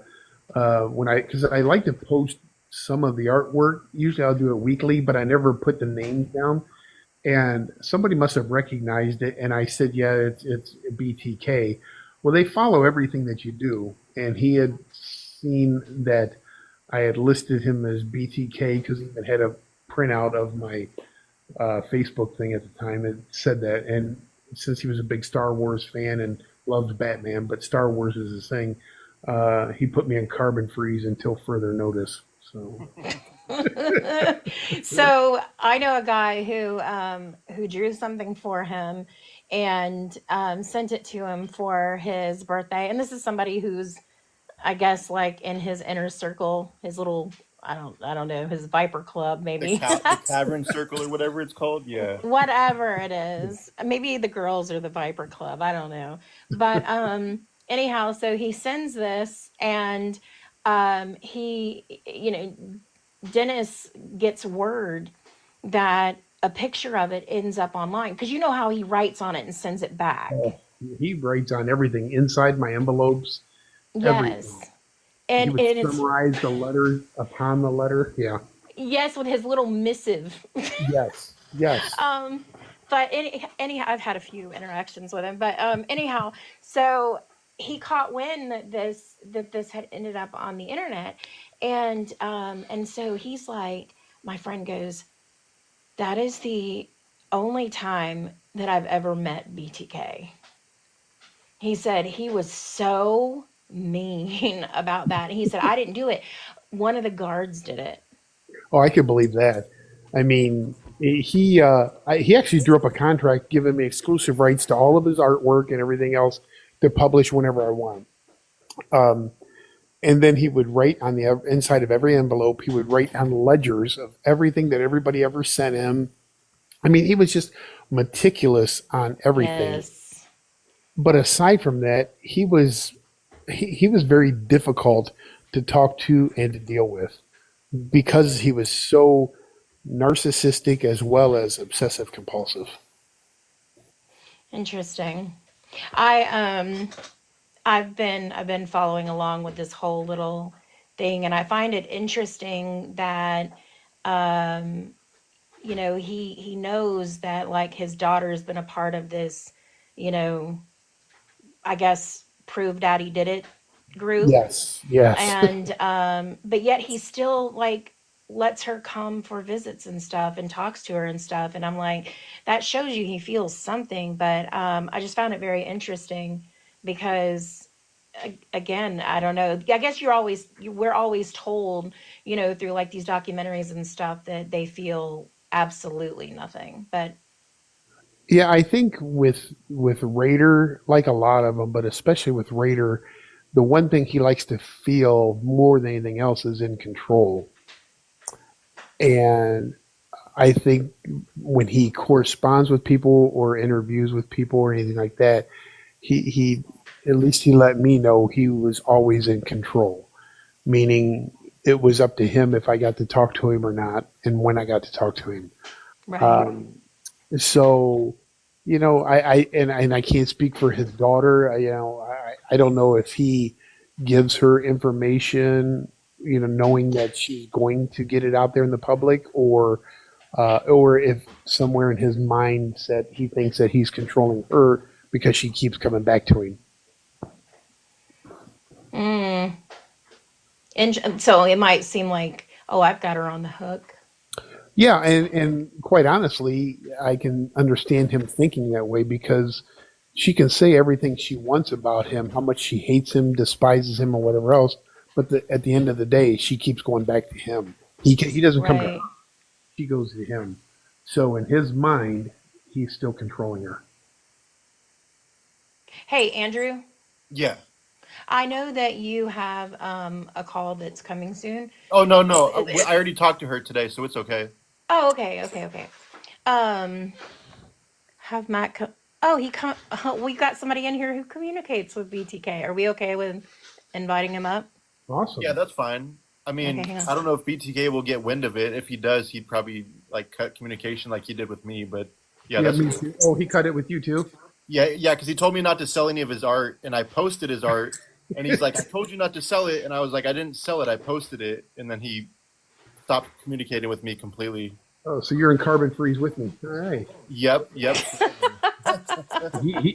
when I because I like to post some of the artwork. Usually I'll do it weekly, but I never put the names down. And somebody must have recognized it, and I said, "Yeah, it's BTK." Well, they follow everything that you do, and he had seen that I had listed him as BTK because he even had a printout of my Facebook thing at the time. It said that, and since he was a big Star Wars fan and loves Batman, but Star Wars is his thing, he put me in carbon freeze until further notice. So So I know a guy who drew something for him and sent it to him for his birthday. And this is somebody who's, I guess, like in his inner circle, his little, I don't know, his Viper Club, maybe. The cavern circle or whatever it's called. Yeah. Whatever it is. Maybe the girls are the Viper Club. I don't know. But anyhow, so he sends this, and he, Dennis gets word that a picture of it ends up online, because you know how he writes on it and sends it back. he writes on everything inside my envelopes, everything. Yes. He And would it's, summarize the letter upon the letter. Yeah. yes, with his little missive. Yes. Yes. um but anyhow, I've had a few interactions with him, but anyhow, so he caught wind that this had ended up on the internet, and so he's like, my friend goes, that is the only time that I've ever met BTK. He said he was so mean about that. He said, I didn't do it, one of the guards did it. Oh, I could believe that. I mean, he actually drew up a contract giving me exclusive rights to all of his artwork and everything else to publish whenever I want. Um, and then he would write on the inside of every envelope. He would write on ledgers of everything that everybody ever sent him. I mean, he was just meticulous on everything. Yes. But aside from that, he was very difficult to talk to and to deal with because he was so narcissistic as well as obsessive compulsive. Interesting. I I've been following along with this whole little thing, and I find it interesting that um he knows that, like, his daughter's been a part of this, you know, I guess prove daddy did it group. Yes, yes. And but yet he still, like, lets her come for visits and stuff and talks to her and stuff, and I'm like, that shows you he feels something. But I just found it very interesting because again, I don't know, I guess we're always told, through like these documentaries and stuff, that they feel absolutely nothing. But Yeah, I think with Raider, like a lot of them, but especially with Raider, the one thing he likes to feel more than anything else is in control. And I think when he corresponds with people or interviews with people or anything like that, he at least he let me know he was always in control, meaning it was up to him if I got to talk to him or not, and when I got to talk to him. right. Um, so, and I can't speak for his daughter. I don't know if he gives her information, knowing that she's going to get it out there in the public, or if somewhere in his mindset he thinks that he's controlling her because she keeps coming back to him. Mm. And so it might seem like, oh, I've got her on the hook. Yeah, and quite honestly, I can understand him thinking that way because she can say everything she wants about him, how much she hates him, despises him, or whatever else. But at the end of the day, she keeps going back to him. He doesn't come to her; Right. she goes to him. So in his mind, he's still controlling her. Hey, Andrew, Yeah. I know that you have a call that's coming soon. Oh no, no. I already talked to her today, so it's okay. Oh, okay, okay, okay. Um, have Matt come? Oh, he come. We got somebody in here who communicates with BTK. Are we okay with inviting him up? Yeah, Awesome. that's fine. I Okay, mean, hang on. I don't know if BTK will get wind of it. If he does, he'd probably like cut communication like he did with me. But yeah, Yeah, that's me cool. too. Oh, he cut it with you too? Yeah, because he told me not to sell any of his art, and I posted his art, and he's like, "I told you not to sell it," and I was like, "I didn't sell it. I posted it," and then he stopped communicating with me completely. Oh, so you're in carbon freeze with me. All right. Yep.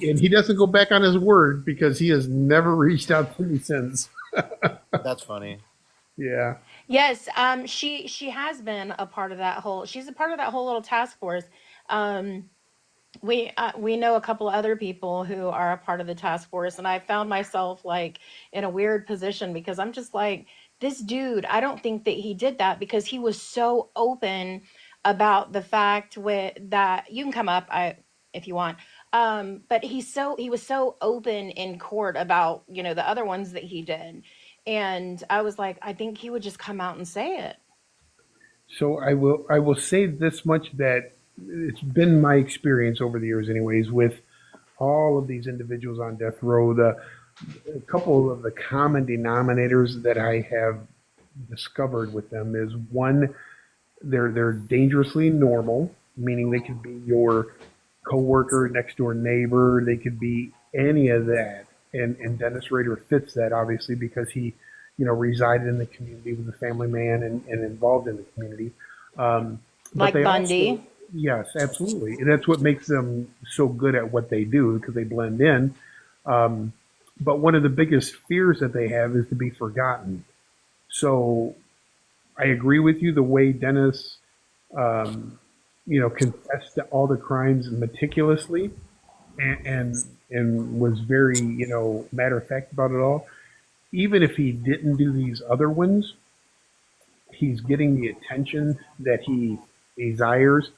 And he doesn't go back on his word because he has never reached out to me since. That's funny. Yeah. Yes, she has been a part of that whole. She's a part of that whole little task force. Um, we know a couple of other people who are a part of the task force, and I found myself like in a weird position because I'm just like, this dude, I don't think that he did that because he was so open about the fact that you can come up I if you want. But he was so open in court about, the other ones that he did. And I was like, I think he would just come out and say it. So I will say this much, that it's been my experience over the years, anyways, with all of these individuals on death row. A couple of the common denominators that I have discovered with them is one, they're dangerously normal, meaning they could be your coworker, next door neighbor, they could be any of that. And Dennis Rader fits that, obviously, because he, resided in the community, was a family man, and involved in the community. But Like they also, Bundy. yes, absolutely, and that's what makes them so good at what they do, because they blend in. Um, but one of the biggest fears that they have is to be forgotten. So I agree with you. The way Dennis, um, confessed to all the crimes meticulously, and was very, matter of fact about it all. Even if he didn't do these other ones, he's getting the attention that he desires,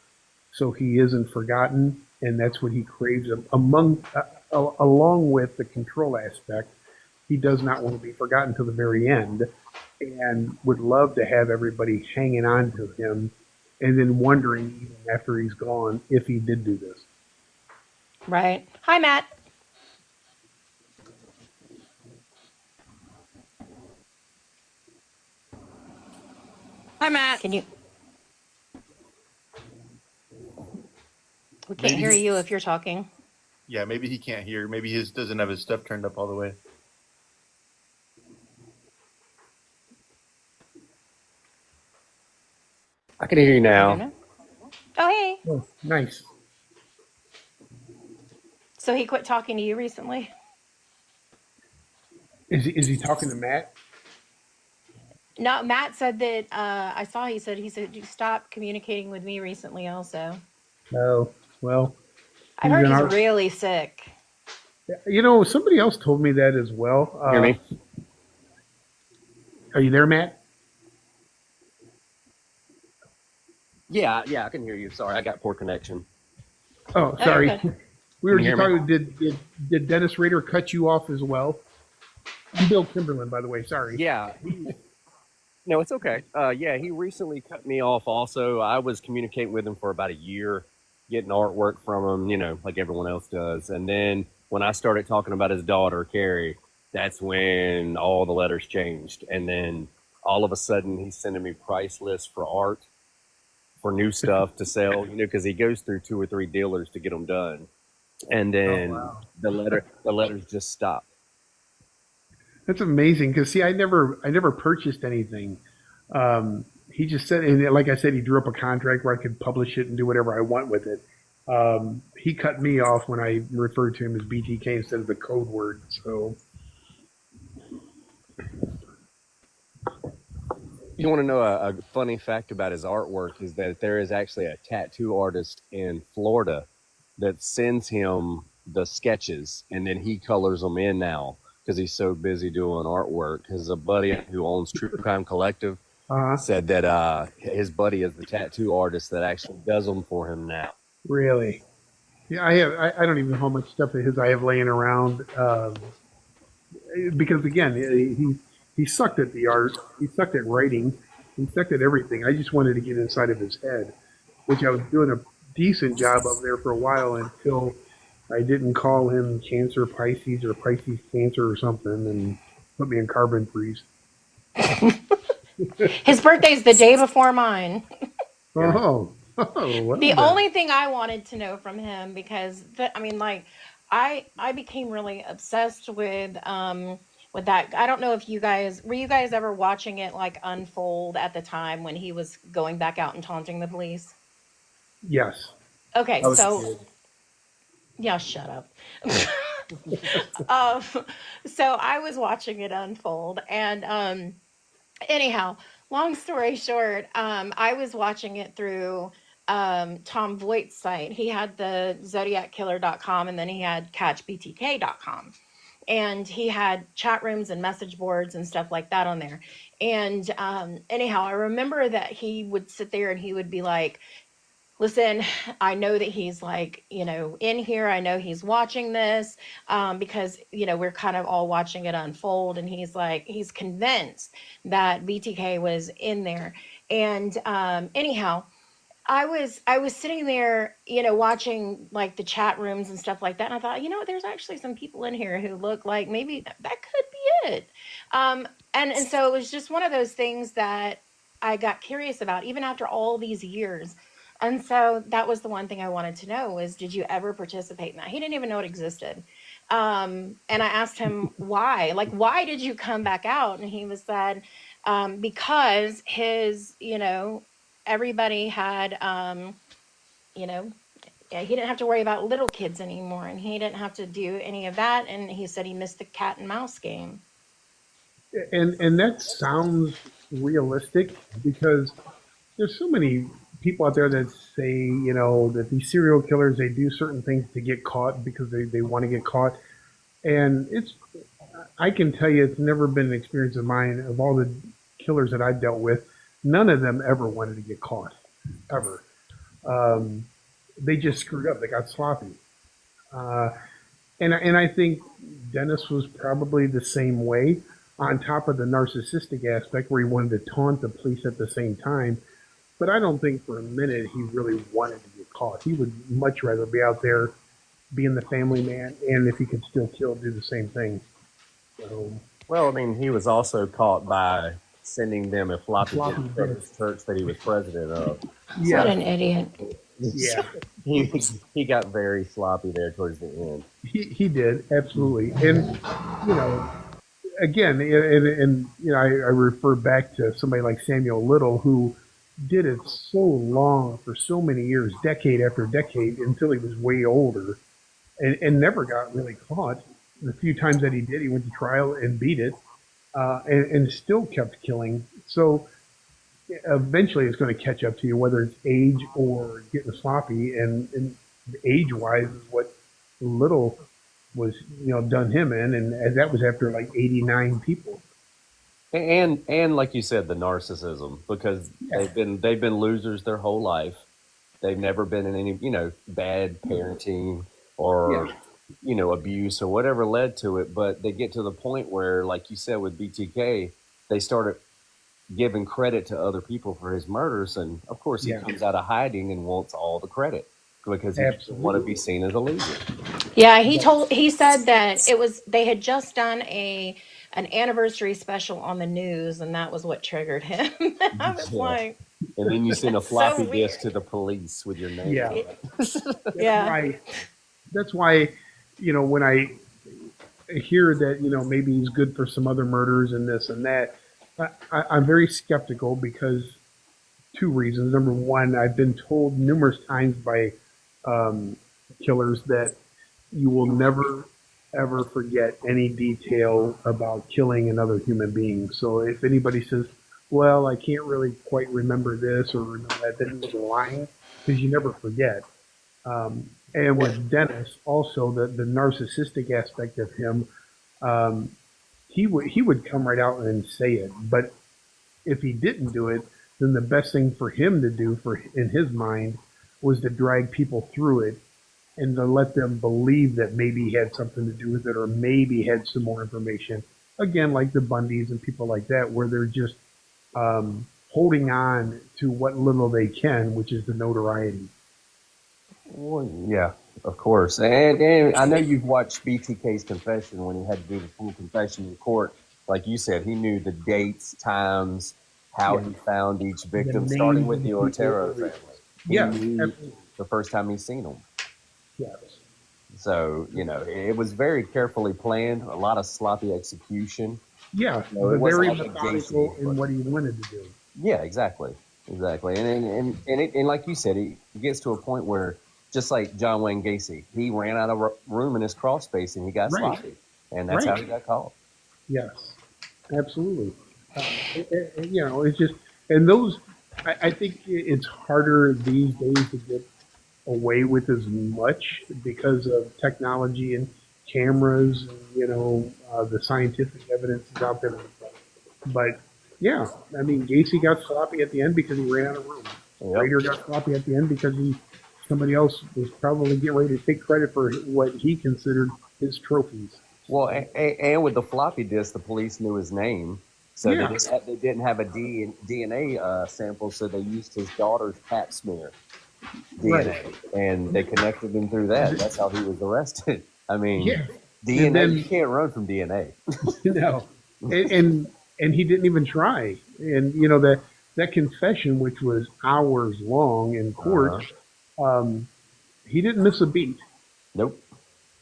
so he isn't forgotten, and that's what he craves. Along with the control aspect, he does not want to be forgotten to the very end, and would love to have everybody hanging on to him, and then wondering even after he's gone if he did do this. Right. Hi, Matt. Hi, Matt. Can you? We can't Maybe hear he, you if you're talking. yeah, maybe he can't hear. Maybe his doesn't have his stuff turned up all the way. I can hear you I don't now. know. Oh, hey. Oh, nice. So he quit talking to you recently? Is he talking to Matt? No, Matt said that I saw he said you stopped communicating with me recently also. No. Well, I he's heard in he's our. really sick. Somebody else told me that as well. Hear me? Are you there, Matt? Yeah, I can hear you. Sorry, I got poor connection. Oh, Oh, you're sorry. good. We Can were you just hear me? talking. Did Dennis Rader cut you off as well? I'm Bill Kimberlin, by the way. Sorry. Yeah, no, it's okay. Yeah, he recently cut me off. Also, I was communicating with him for about a year, getting artwork from him, like everyone else does. And then when I started talking about his daughter, Carrie, that's when all the letters changed. And then all of a sudden, he's sending me price lists for art, for new stuff to sell, because he goes through 2 or 3 dealers to get them done. And Oh then wow, the letters just stopped. that's amazing. Because see, I never purchased anything. He just said, and like I said, he drew up a contract where I could publish it and do whatever I want with it. He cut me off when I referred to him as BTK instead of the code word. So You want to know a funny fact about his artwork is that there is actually a tattoo artist in Florida that sends him the sketches and then he colors them in now because he's so busy doing artwork. His buddy who owns True Crime Collective uh, said that his buddy is the tattoo artist that actually does them for him now. really, yeah, I don't even know how much stuff of his I have laying around. Because again, he sucked at the art. He sucked at writing. He sucked at everything. I just wanted to get inside of his head, which I was doing a decent job of there for a while until I didn't call him Cancer Pisces or Pisces Cancer or something, and put me in carbon freeze. His birthday's the day before mine. Yeah. Oh, Oh, well The then. only thing I wanted to know from him, because I mean, like, I became really obsessed with that. I don't know if you guys ever watching it like unfold at the time when he was going back out and taunting the police. Yes. Okay, I was a so kid. yeah, shut up. um, so I was watching it unfold, and anyhow, long story short, I was watching it through Tom Voigt's site. He had the zodiackiller.com, and then he had catchbtk.com. And he had chat rooms and message boards and stuff like that on there. And anyhow, I remember that he would sit there and he would be like, listen, I know that he's like, in here. I know he's watching this because, we're kind of all watching it unfold. And he's like, he's convinced that BTK was in there. And anyhow, I was sitting there, watching like the chat rooms and stuff like that, and I thought, there's actually some people in here who look like maybe that could be it. And so it was just one of those things that I got curious about, even after all these years. And so that was the one thing I wanted to know was, did you ever participate in that? He didn't even know it existed. And I asked him why, like, why did you come back out? And he was said, because everybody had you know yeah, he didn't have to worry about little kids anymore, and he didn't have to do any of that, and he said he missed the cat and mouse game. And that sounds realistic because there's so many people out there that say, that these serial killers they do certain things to get caught because they want to get caught. And it's I can tell you it's never been an experience of mine of all the killers that I've dealt with, none of them ever wanted to get caught. Ever. Um, they just screwed up. They got sloppy. Uh, and I think Dennis was probably the same way. On top of the narcissistic aspect, where he wanted to taunt the police at the same time, but I don't think for a minute he really wanted to get caught. He would much rather be out there being the family man, and if he could still kill, do the same thing. So Well, I mean, he was also caught by sending them a floppy disk sloppy from bit. his church that he was president of. What Yeah, an idiot. yeah, he he got very sloppy there towards the end. he did absolutely, and you know, again, and I refer back to somebody like Samuel Little who did it so long for so many years, decade after decade, until he was way older, and never got really caught. The few times that he did, he went to trial and beat it, and still kept killing. So eventually, it's going to catch up to you, whether it's age or getting sloppy. And age wise is what Little was, done him in, and that was after like 89 people. And like you said, the narcissism because Yeah, they've been losers their whole life. They've never been in any bad parenting yeah, or abuse or whatever led to it. But they get to the point where, like you said, with BTK, they started giving credit to other people for his murders, and of course he yeah, comes out of hiding and wants all the credit because he doesn't want to be absolutely. seen as a loser. Yeah, But he said that they had just done an anniversary special on the news, and that was what triggered him. I was Yeah. like, And then you send a so floppy disk weird. to the police with your name yeah, on It- it. that's yeah. why. That's why, when I hear that, maybe he's good for some other murders and this and that, I'm very skeptical because two reasons. Number one, I've been told numerous times by um, killers that you will never ever forget any detail about killing another human being. So if anybody says, "Well, I can't really quite remember this or remember that," then they're lying because you never forget. And with Dennis, also the narcissistic aspect of him, um, he would come right out and say it. But if he didn't do it, then the best thing for him to do for in his mind was to drag people through it and to let them believe that maybe he had something to do with it or maybe had some more information. Again, like the Bundys and people like that, where they're just holding on to what little they can, which is the notoriety. Well, yeah, of course. And I know you've watched BTK's confession when he had to do the full confession in court. Like you said, he knew the dates, times, how Yeah, he found each the victim, starting names with of the the people, Otero everything. family. He Yeah, knew absolutely. the first time he seen them. Yes. So, it was very carefully planned, a lot of sloppy execution. Yeah, It but wasn't very like a Gacy, methodical in but what he wanted to do. yeah, exactly. Exactly. And like you said, it gets to a point where, just like John Wayne Gacy, he ran out of room in his crawl space and he got Right, sloppy. And that's how right. he got caught. Yes, absolutely. It's just, and those, I think it's harder these days to get away with as much because of technology and cameras and, the scientific evidence is out there. But yeah, I mean, Gacy got sloppy at the end because he ran out of room. Yep. Rader got sloppy at the end because somebody else was probably getting ready to take credit for what he considered his trophies. Well, and with the floppy disk, the police knew his name, so Yeah, they didn't have a DNA sample, so they used his daughter's Pap smear right. DNA, and they connected him through that. That's how he was arrested. I mean, Yeah, and DNA, you then can't run from DNA. no, and he didn't even try. And that confession, which was hours long in court, Uh-huh. um, he didn't miss a beat. Nope.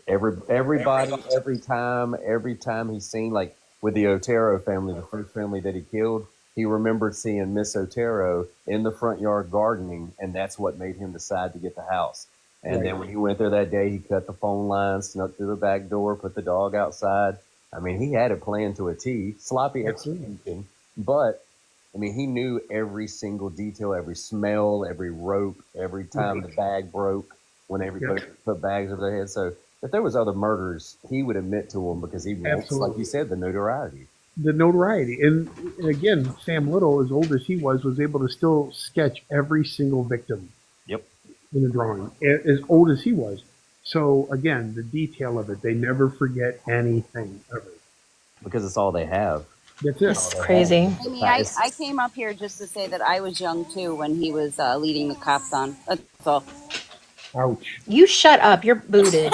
Everybody, every time he's seen, like with the Otero family, the first family that he killed, he remembered seeing Miss Otero in the front yard gardening, and that's what made him decide to get the house. And Right. then when he went there that day, he cut the phone line, snuck through the back door, put the dog outside. I mean, he had it planned to a T, sloppy Absolutely. execution, but I mean, he knew every single detail, every smell, every rope, every time the Right. bag broke, whenever he Yep. put bags over their head. So if there was other murders, he would admit to them because he wants, like you Absolutely. said, the notoriety. The notoriety. And again, Sam Little, as old as he was able to still sketch every single victim Yep. in the drawing, as old as he was. So again, the detail of it, they never forget anything ever. Because it's all they have. That's It's it. all It's they have. crazy. I mean, I came up here just to say that I was young too when he was leading the cops on. That's all. Ouch. You shut up. You're booted.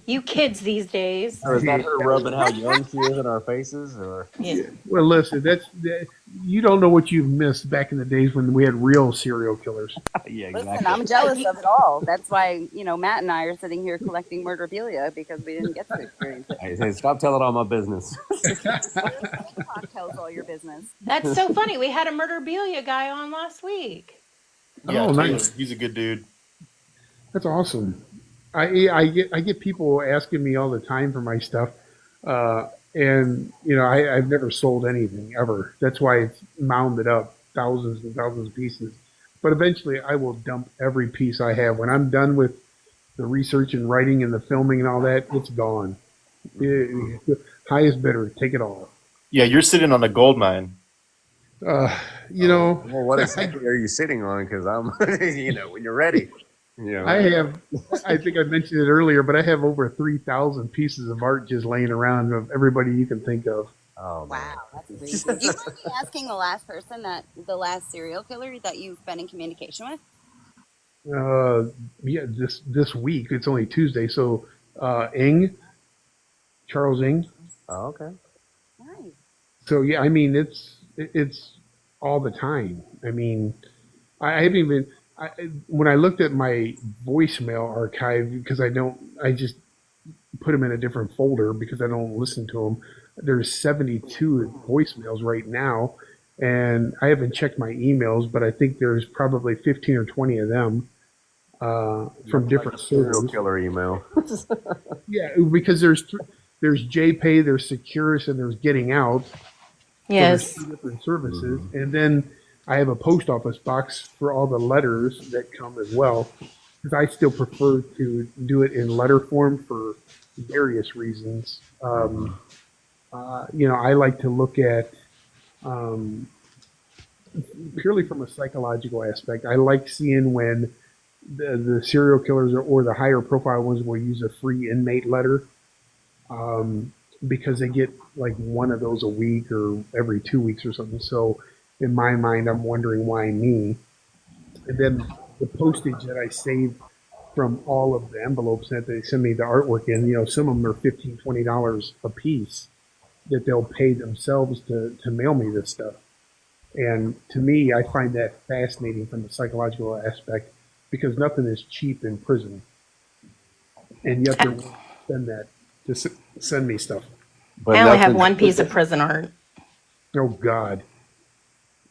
You kids these days. Or is that her rubbing how young she is in our faces? Or Yeah. Well, listen, you don't know what you've missed back in the days when we had real serial killers. yeah, Listen, exactly. I'm jealous of it all. That's why, Matt and I are sitting here collecting murderabilia because we didn't get to experience it. Hey, stop telling all my business. Hancock tells all your business. That's so funny. We had a murderabilia guy on last week. Yeah, Oh, Taylor, nice. he's a good dude. That's awesome. I get people asking me all the time for my stuff, and I've never sold anything ever. That's why it's mounded up thousands and thousands of pieces. But eventually, I will dump every piece I have when I'm done with the research and writing and the filming and all that. It's gone. Highest bidder, take it all. Yeah, you're sitting on a gold mine. Uh, you know, Well, what exactly are you sitting on? Because I'm, when you're ready. I have, I think I mentioned it earlier, but I have over 3,000 pieces of art just laying around of everybody you can think of. Oh, man. Wow, that's crazy. Do you mind me asking the last serial killer that you've been in communication with? Yeah, this week, it's only Tuesday, so Charles Ng. Oh, okay. Nice. So yeah, I mean it's all the time. I mean, I haven't even when I looked at my voicemail archive because I just put them in a different folder because I don't listen to them. There's 72 voicemails right now, and I haven't checked my emails, but I think there's probably 15 or 20 of them from different Serial servers. killer email. Yeah, because there's JPay, there's Securus, and there's Getting Out. So there's Yes. two different services, and then I have a post office box for all the letters that come as well. Because I still prefer to do it in letter form for various reasons. I like to look at purely from a psychological aspect. I like seeing when the serial killers or the higher profile ones will use a free inmate letter because they get like one of those a week or every 2 weeks or something. So in my mind, I'm wondering why me. And then the postage that I save from all of the envelopes that they send me the artwork in, some of them are $15, $20 a piece that they'll pay themselves to mail me this stuff. And to me, I find that fascinating from the psychological aspect because nothing is cheap in prison, and yet they're willing to spend that to send me stuff. But I only have nothing. one piece of prison art. Oh God,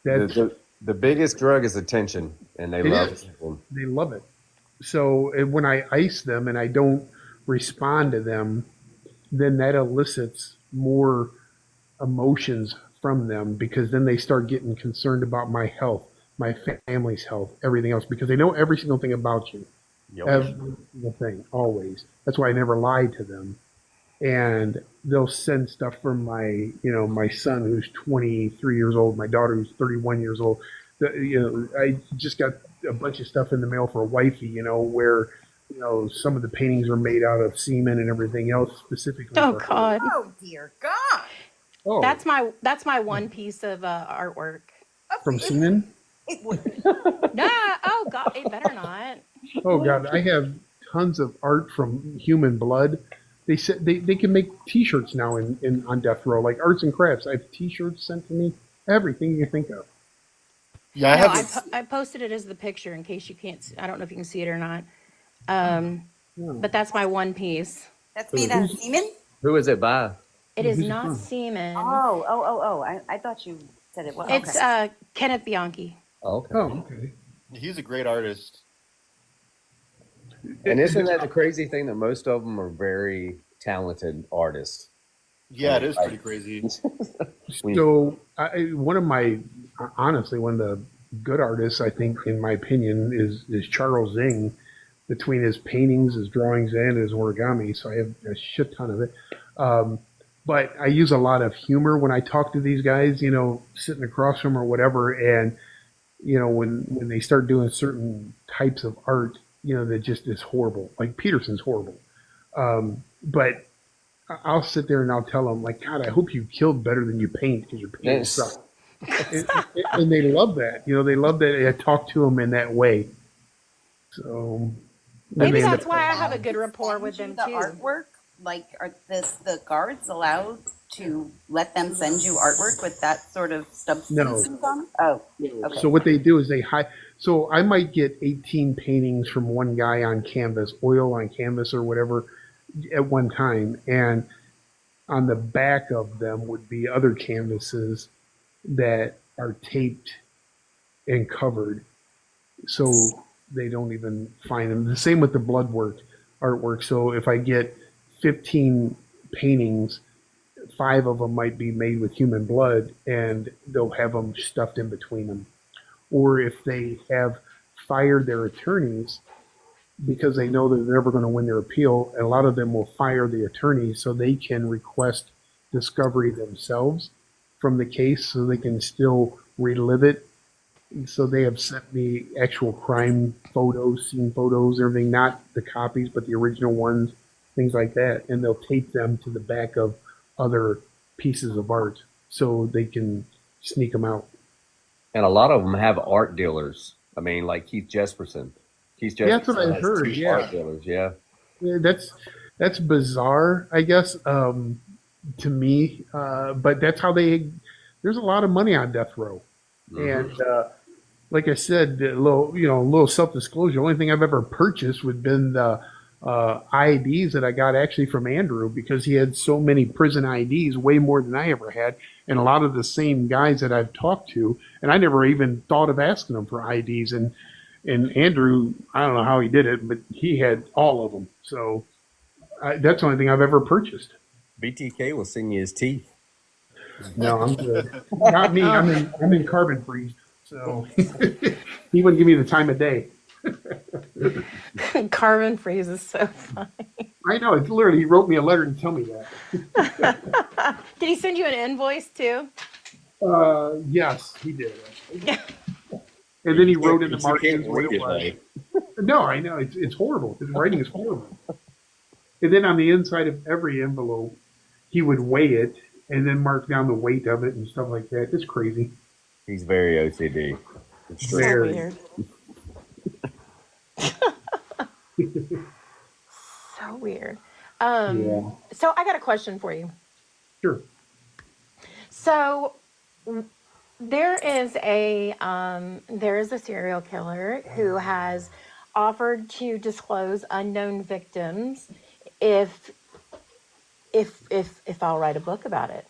The, that's the the biggest drug is attention, and they it love is. attention. They love it. So when I ice them and I don't respond to them, then that elicits more emotions from them because then they start getting concerned about my health, my family's health, everything else because they know every single thing about you, Yep. every single thing, always. That's why I never lie to them. And they'll send stuff from my son who's 23 years old, my daughter who's 31 years old. I just got a bunch of stuff in the mail for wifey, where some of the paintings are made out of semen and everything else specifically Oh for her. God, Oh dear God. Oh, that's my one piece of artwork. from semen? It would. No, oh God, it better not. Oh God, I have tons of art from human blood. They said they can make T-shirts now in on death row, like arts and crafts. I have T-shirts sent to me, everything you can think of. Yeah, I No, have. I posted it as the picture in case you can't. I don't know if you can see it or not. Um, Oh, but that's my one piece. That's so made out of semen? Who is it by? It is who's it not from? semen. Oh. I thought you said it was. It's Okay. Kenneth Bianchi. Okay. Oh, okay. He's a great artist. And isn't that the crazy thing that most of them are very talented artists? Yeah, it is Like, pretty crazy. So honestly, one of the good artists I think, in my opinion, is Charles Zing. Between his paintings, his drawings, and his origami, so I have a shit ton of it. Um, but I use a lot of humor when I talk to these guys, sitting across from them or whatever, and when they start doing certain types of art, that just is horrible. Like Peterson's horrible. But I'll sit there and I'll tell them, like, God, I hope you killed better than you paint because your painting Yes. sucks. And they love that. They love that I talk to them in that way. So then Maybe they end that's up. why I have a good Send rapport with you them the too. artwork? Like, are the guards allowed to let them send you artwork with that sort of substance on it? Oh, okay. So what they do is they hide. So I might get 18 paintings from one guy on canvas, oil on canvas or whatever, at one time, and on the back of them would be other canvases that are taped and covered, so they don't even find them. The same with the blood work artwork. So if I get 15 paintings, 5 of them might be made with human blood, and they'll have them stuffed in between them. Or if they have fired their attorneys because they know that they're never going to win their appeal, a lot of them will fire the attorneys so they can request discovery themselves from the case so they can still relive it. So they have sent me actual crime photos, scene photos, everything, not the copies, but the original ones, things like that. And they'll tape them to the back of other pieces of art so they can sneak them out. And a lot of them have art dealers. I mean, like Keith Jesperson. Keith Yeah, that's what Jesperson I has heard. two Yeah. art dealers. Yeah. Yeah, that's bizarre, I guess, to me. But that's how they. There's a lot of money on death row, and like I said, a little self disclosure. The only thing I've ever purchased would have been the IDs that I got actually from Andrew because he had so many prison IDs, way more than I ever had, and a lot of the same guys that I've talked to, and I never even thought of asking them for IDs. And Andrew, I don't know how he did it, but he had all of them. So that's the only thing I've ever purchased. BTK will send you his teeth. No, I'm good. Not me. I'm in carbon freeze, so he wouldn't give me the time of day. Carbon freeze is so fun. I know. It's literally he wrote me a letter to tell me that. Did he send you an invoice too? Yes, he did. And then he wrote in the You margins can't what read it it, was. right? No, I know it's horrible. His writing is horrible. And then on the inside of every envelope, he would weigh it and then mark down the weight of it and stuff like that. It's crazy. He's very OCD. It's So Very. weird. So weird. Yeah. So I got a question for you. Sure. So There is a serial killer who has offered to disclose unknown victims if if I'll write a book about it.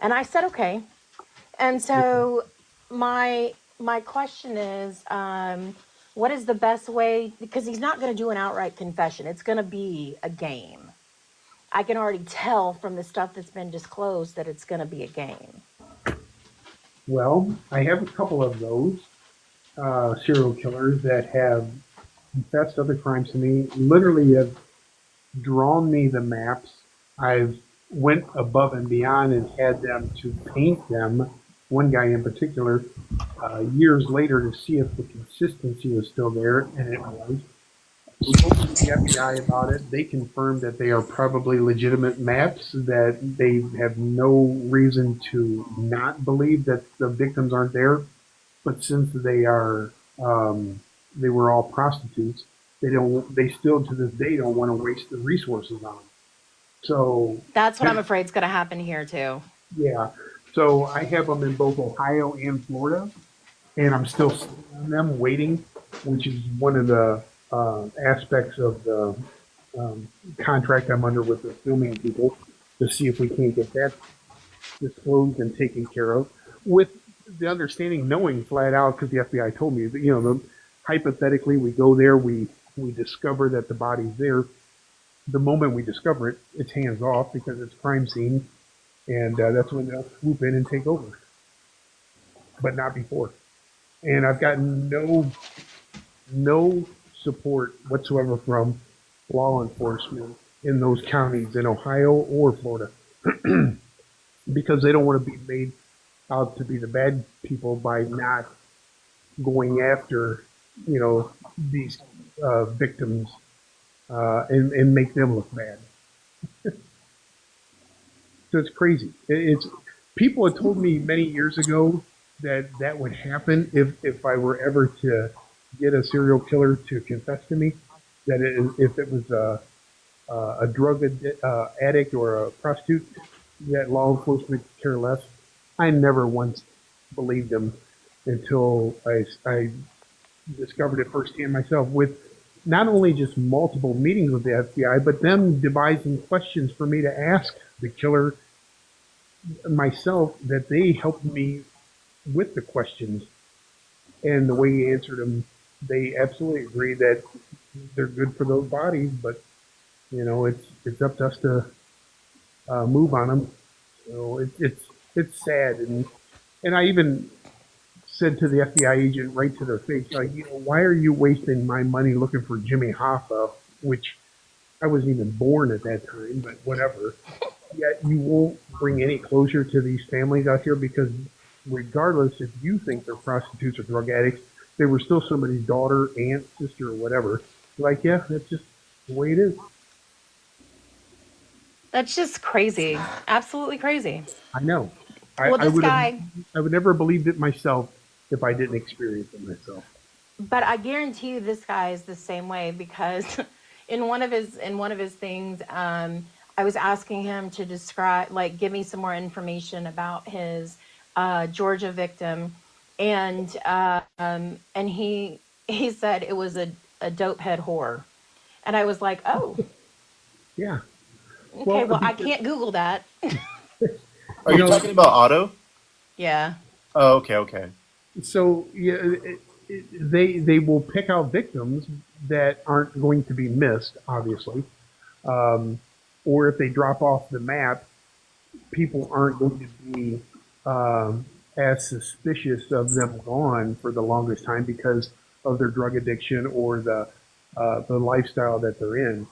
And I said okay. And so my question is, what is the best way? Because he's not going to do an outright confession. It's going to be a game. I can already tell from the stuff that's been disclosed that it's going to be a game. Well, I have a couple of those serial killers that have confessed other crimes to me. Literally have drawn me the maps. I've went above and beyond and had them to paint them. One guy in particular, years later, to see if the consistency was still there, and it was. We spoke to the FBI about it. They confirmed that they are probably legitimate maps, that they have no reason to not believe that the victims aren't there. But since they were all prostitutes, they still to this day don't want to waste the resources on them. So, That's what I'm afraid is going to happen here too. yeah. So I have them in both Ohio and Florida, and I'm still sitting on them waiting, which is one of the aspects of the contract I'm under with the filming people to see if we can't get that disclosed and taken care of, with the understanding, knowing flat out, because the FBI told me that, hypothetically we go there, we discover that the body's there. The moment we discover it, it's hands off because it's crime scene, and that's when they'll swoop in and take over, but not before. And I've gotten no support whatsoever from law enforcement in those counties in Ohio or Florida because they don't want to be made out to be the bad people by not going after, these victims and make them look bad. So it's crazy. It's people had told me many years ago that that would happen if I were ever to get a serial killer to confess to me. That if it was a addict or a prostitute, that law enforcement could care less. I never once believed them until I discovered it firsthand myself with not only just multiple meetings with the FBI, but them devising questions for me to ask the killer myself, that they helped me with the questions and the way he answered them. They absolutely agree that they're good for those bodies, but it's up to us to move on them. So it's sad, and I even said to the FBI agent right to their face, like, why are you wasting my money looking for Jimmy Hoffa, which I wasn't even born at that time, but whatever. Yet you won't bring any closure to these families out here because regardless if you think they're prostitutes or drug addicts, they were still somebody's daughter, aunt, sister, or whatever. Like, yeah, that's just the way it is. That's just crazy. Absolutely crazy. I know. Well, I this would have. guy, I would never have believed it myself if I didn't experience it myself. but I guarantee you this guy is the same way because in one of his things, I was asking him to describe, like, give me some more information about his Georgia victim, and he said it was a dope head whore, and I was like, oh, Yeah. okay, Well, well, I because can't Google that. Are you you know, talking about Otto? Yeah, Oh, okay, okay. so yeah, they will pick out victims that aren't going to be missed, obviously, um, or if they drop off the map, people aren't going to be as suspicious of them gone for the longest time because of their drug addiction or the lifestyle that they're in.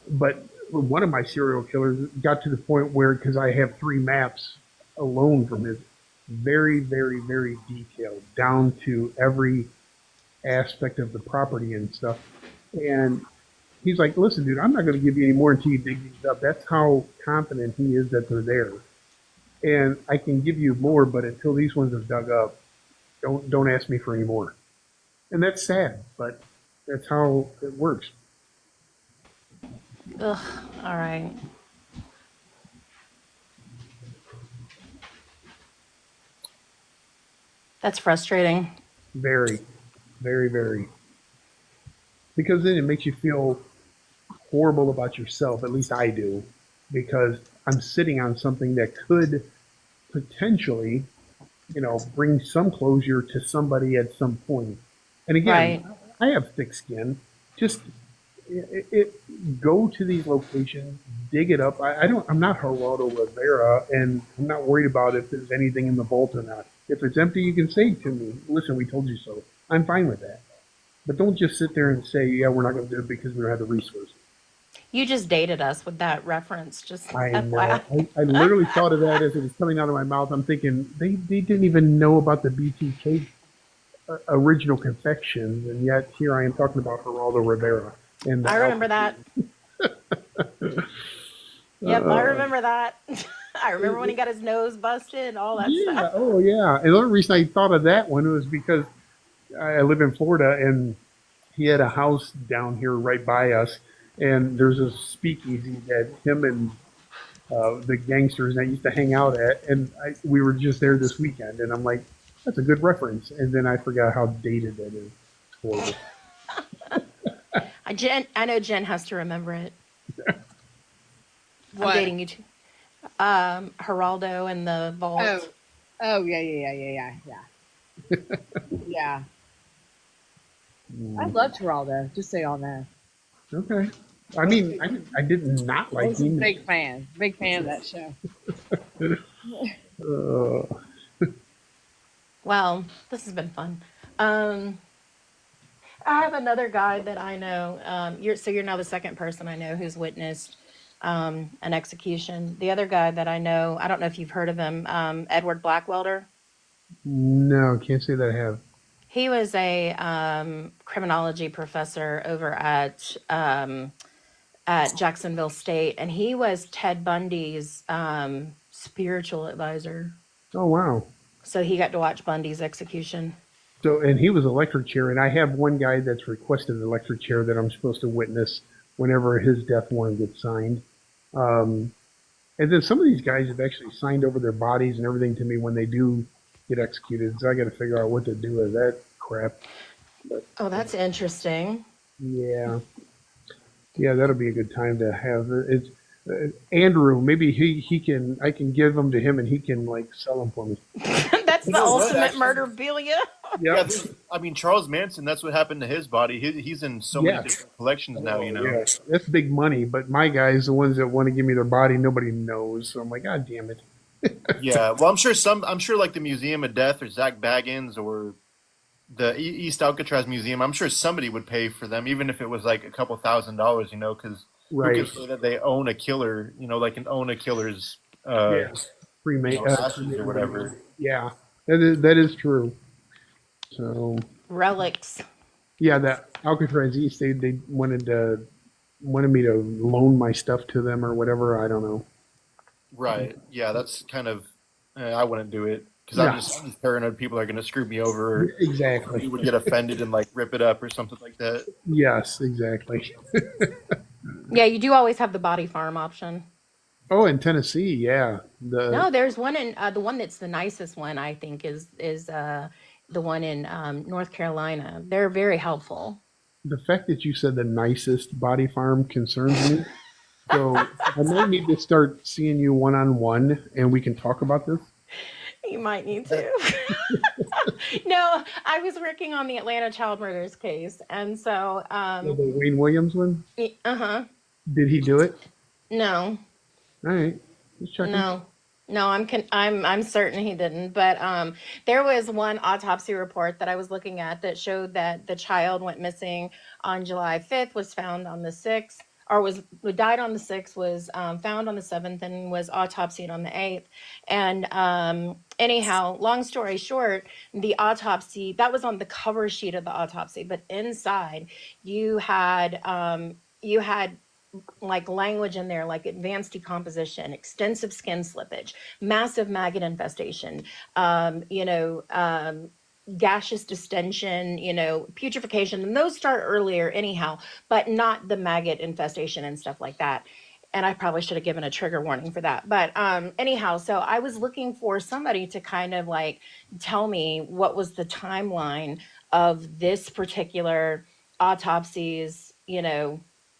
But one of my serial killers got to the point where, because I have three maps alone from his, very, very, very detailed, down to every aspect of the property and stuff. And he's like, listen, dude, I'm not going to give you any more until you dig these up. That's how confident he is that they're there. And I can give you more, but until these ones are dug up, don't ask me for any more. And that's sad, but that's how it works. ugh, all right. That's frustrating. Very, very, very. Because then it makes you feel horrible about yourself. At least I do, because I'm sitting on something that could potentially, bring some closure to somebody at some point. And again, Right. I have thick skin. Just go to these locations, dig it up. I don't. I'm not Geraldo Rivera, and I'm not worried about if there's anything in the vault or not. If it's empty, you can say to me, "Listen, we told you so." I'm fine with that. But don't just sit there and say, "Yeah, we're not going to do it because we don't have the resources." You just dated us with that reference. Just I FYI. know. I literally thought of that as it was coming out of my mouth. I'm thinking they didn't even know about the BTK original confections, and yet here I am talking about Geraldo Rivera and the I remember altitude. that. Yep, I remember that. I remember when he got his nose busted, all that stuff. Yeah, oh yeah. And the only reason I thought of that one was because I live in Florida, and he had a house down here right by us, and there's a speakeasy that him and the gangsters that used to hang out at, and we were just there this weekend, and I'm like, that's a good reference, and then I forgot how dated that is. It's horrible. I know Jen has to remember it. I'm What? dating you too. Geraldo and the Oh, vault. oh yeah, yeah, yeah, yeah, yeah, yeah. Yeah. I Mm, love Geraldo. Just say all that. okay. I mean, I did not I like was a him. big fan of that show. Uh, Well, this has been fun. Um, I have another guy that I know. You're now the second person I know who's witnessed an execution. The other guy that I know, I don't know if you've heard of him, Edward Blackwelder. no, can't say that I have. He was a criminology professor over at Jacksonville State, and he was Ted Bundy's spiritual advisor. Oh wow. So he got to watch Bundy's execution. So, and he was electric chair, and I have one guy that's requested an electric chair that I'm supposed to witness whenever his death warrant gets signed. Um, and then some of these guys have actually signed over their bodies and everything to me when they do get executed. So I got to figure out what to do with that crap. But Oh, that's interesting. yeah, yeah, that'll be a good time to have it. It's Andrew. Maybe he can. I can give them to him, and he can like sell them for me. That's You the know what? ultimate Actually, murderabilia. yeah. Yep. I mean, Charles Manson. That's what happened to his body. He's in so many Yes. different collections now. Oh yeah. That's big money. But my guys, the ones that want to give me their body, nobody knows. So I'm like, God damn it. Yeah. Well, I'm sure some. I'm sure like the Museum of Death or Zach Baggins or the East Alcatraz Museum. I'm sure somebody would pay for them, even if it was like a couple $1,000s. Because who can Right. say that they own a killer? Like an own a killer's Yes. ashes or whatever. Yeah. That is true. So Relics. yeah, that Alcatraz East, they wanted me to loan my stuff to them or whatever. I don't know. Right. Yeah. That's kind of. I wouldn't do it because No. I'm just paranoid people are going to screw me over. Or Exactly. you would get offended and like rip it up or something like that. Yes, exactly. Yeah, you do always have the body farm option. Oh, in Tennessee, yeah. No, there's one in the one that's the nicest one I think is the one in North Carolina. They're very helpful. The fact that you said the nicest body farm concerns me. So I might need to start seeing you one on one, and we can talk about this. You might need to. No, I was working on the Atlanta child murders case, and so The Wayne Williams one. uh-huh. Did he do it? No. All right, just checking. No, no, I'm certain he didn't. But there was one autopsy report that I was looking at that showed that the child went missing on July 5th, was found on the 6th, or was died on the 6th, was found on the 7th, and was autopsied on the 8th. And anyhow, long story short, the autopsy that was on the cover sheet of the autopsy, but inside you had like language in there like advanced decomposition, extensive skin slippage, massive maggot infestation, um, you know, um, gaseous distension, putrefaction. And those start earlier anyhow, but not the maggot infestation and stuff like that. and I probably should have given a trigger warning for that. But anyhow, so I was looking for somebody to kind of like tell me what was the timeline of this particular autopsies,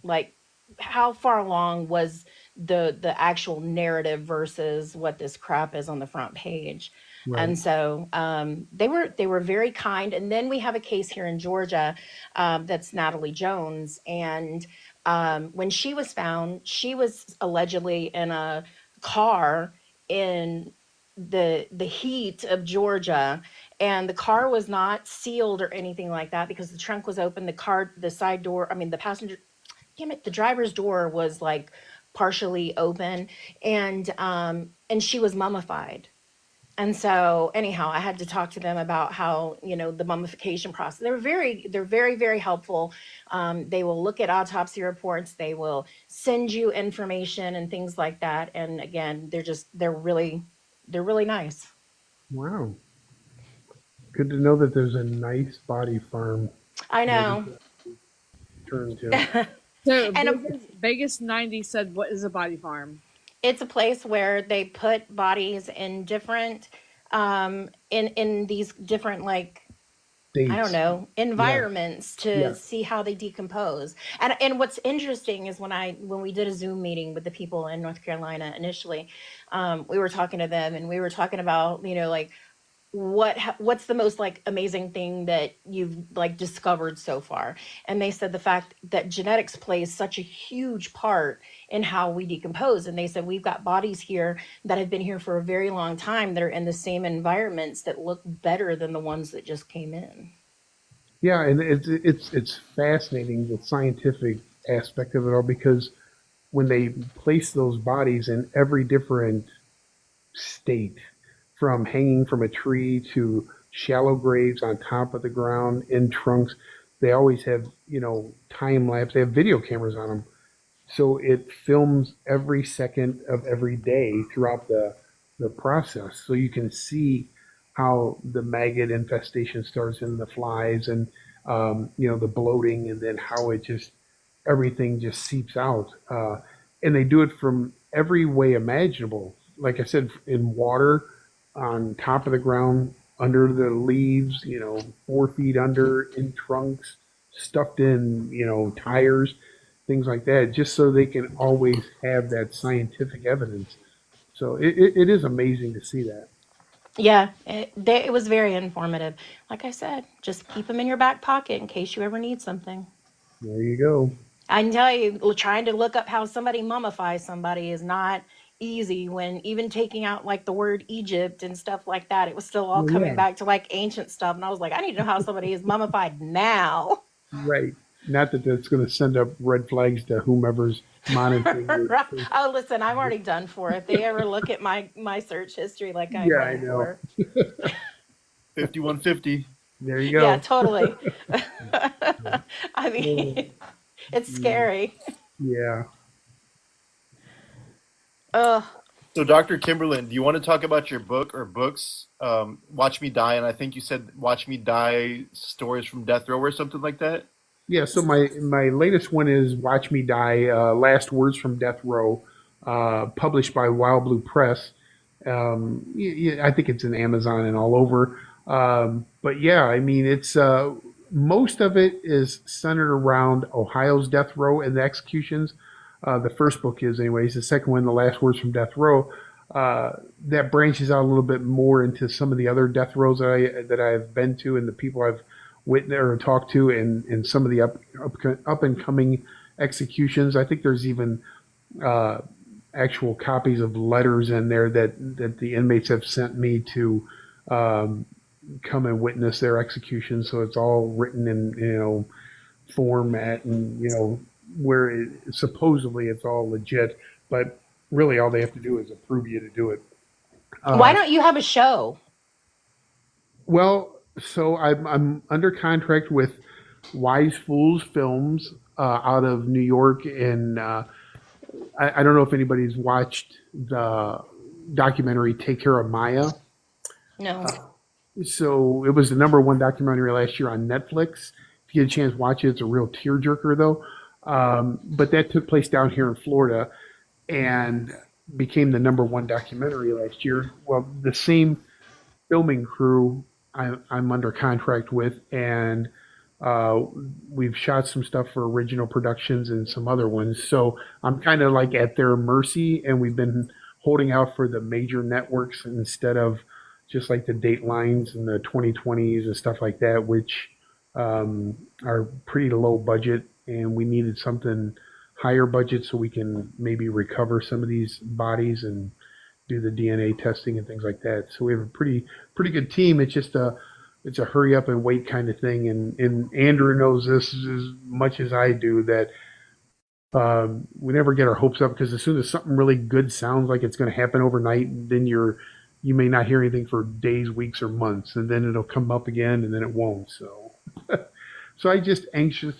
like how far along was the actual narrative versus what this crap is on the front page. Right. And so they were very kind. And then we have a case here in Georgia, that's Natalie Jones, and when she was found, she was allegedly in a car in the heat of Georgia, and the car was not sealed or anything like that because the trunk was open. The side door, I mean, the passenger, damn it, the driver's door was like partially open, and she was mummified. And so anyhow, I had to talk to them about how, the mummification process. They're very, very helpful. They will look at autopsy reports. They will send you information and things like that. And again, they're really nice. Wow. Good to know that there's a nice body farm I that know. we turn to. So And Vegas 90 said, what is a body farm? it's a place where they put bodies in different, in these different, like, I don't Dates. know, Yeah. environments to Yeah. see how they decompose. And what's interesting is when we did a Zoom meeting with the people in North Carolina initially, we were talking to them, and we were talking about, like, what's the most like amazing thing that you've like discovered so far. And they said the fact that genetics plays such a huge part in how we decompose. And they said we've got bodies here that have been here for a very long time that are in the same environments that look better than the ones that just came in. Yeah, and it's fascinating the scientific aspect of it all because when they place those bodies in every different state, from hanging from a tree to shallow graves on top of the ground in trunks, they always have, time lapse. They have video cameras on them. So it films every second of every day throughout the process. So you can see how the maggot infestation starts in the flies and, the bloating, and then how it just, everything just seeps out. And they do it from every way imaginable. Like I said, in water, on top of the ground, under the leaves, 4 feet under, in trunks, stuffed in, tires, things like that, just so they can always have that scientific evidence. So it is amazing to see that. Yeah, it was very informative. Like I said, just keep them in your back pocket in case you ever need something. There you go. I can tell you, trying to look up how somebody mummifies somebody is not easy when even taking out like the word Egypt and stuff like that, it was still all Well, coming yeah, back to like ancient stuff. And I was like, I need to know how somebody is mummified now. right. Not that that's going to send up red flags to whomever's monitoring your. Oh, listen, I'm already done for. If they ever look at my search history, like I'm Yeah, I done know. for. 5150. There you Yeah, go. totally. I Yeah. mean, it's scary. Yeah. Ugh. So, Dr. Kimberlin, do you want to talk about your book or books? Watch Me Die, and I think you said Watch Me Die Stories from Death Row or something like that. Yeah, so my latest one is Watch Me Die, Last Words from Death Row, published by Wild Blue Press. I think it's in Amazon and all over. But yeah, I mean, it's most of it is centered around Ohio's death row and the executions. The first book is, anyways. The second one, The Last Words from Death Row, that branches out a little bit more into some of the other death rows that I've been to and the people I've witnessed or talked to, and some of the up and coming executions. I think there's even actual copies of letters in there that the inmates have sent me to come and witness their execution. So it's all written in format, and where supposedly it's all legit, but really all they have to do is approve you to do it. Why Uh, don't you have a show? well, so I'm under contract with Wise Fools Films out of New York, and I don't know if anybody's watched the documentary Take Care of Maya. No. So it was the number one documentary last year on Netflix. If you get a chance, watch it. It's a real tearjerker, though. But that took place down here in Florida. and became the #1 documentary last year. Well, the same filming crew I'm under contract with, and uh, we've shot some stuff for original productions and some other ones. So I'm kind of like at their mercy, and we've been holding out for the major networks instead of just like the Datelines and the 2020s and stuff like that, which are pretty low budget, and we needed something higher budget so we can maybe recover some of these bodies and do the DNA testing and things like that. So we have a pretty good team. It's a hurry up and wait kind of thing. And Andrew knows this as much as I do that we never get our hopes up because as soon as something really good sounds like it's going to happen overnight, then you may not hear anything for days, weeks, or months, and then it'll come up again, and then it won't. So. So I just anxious,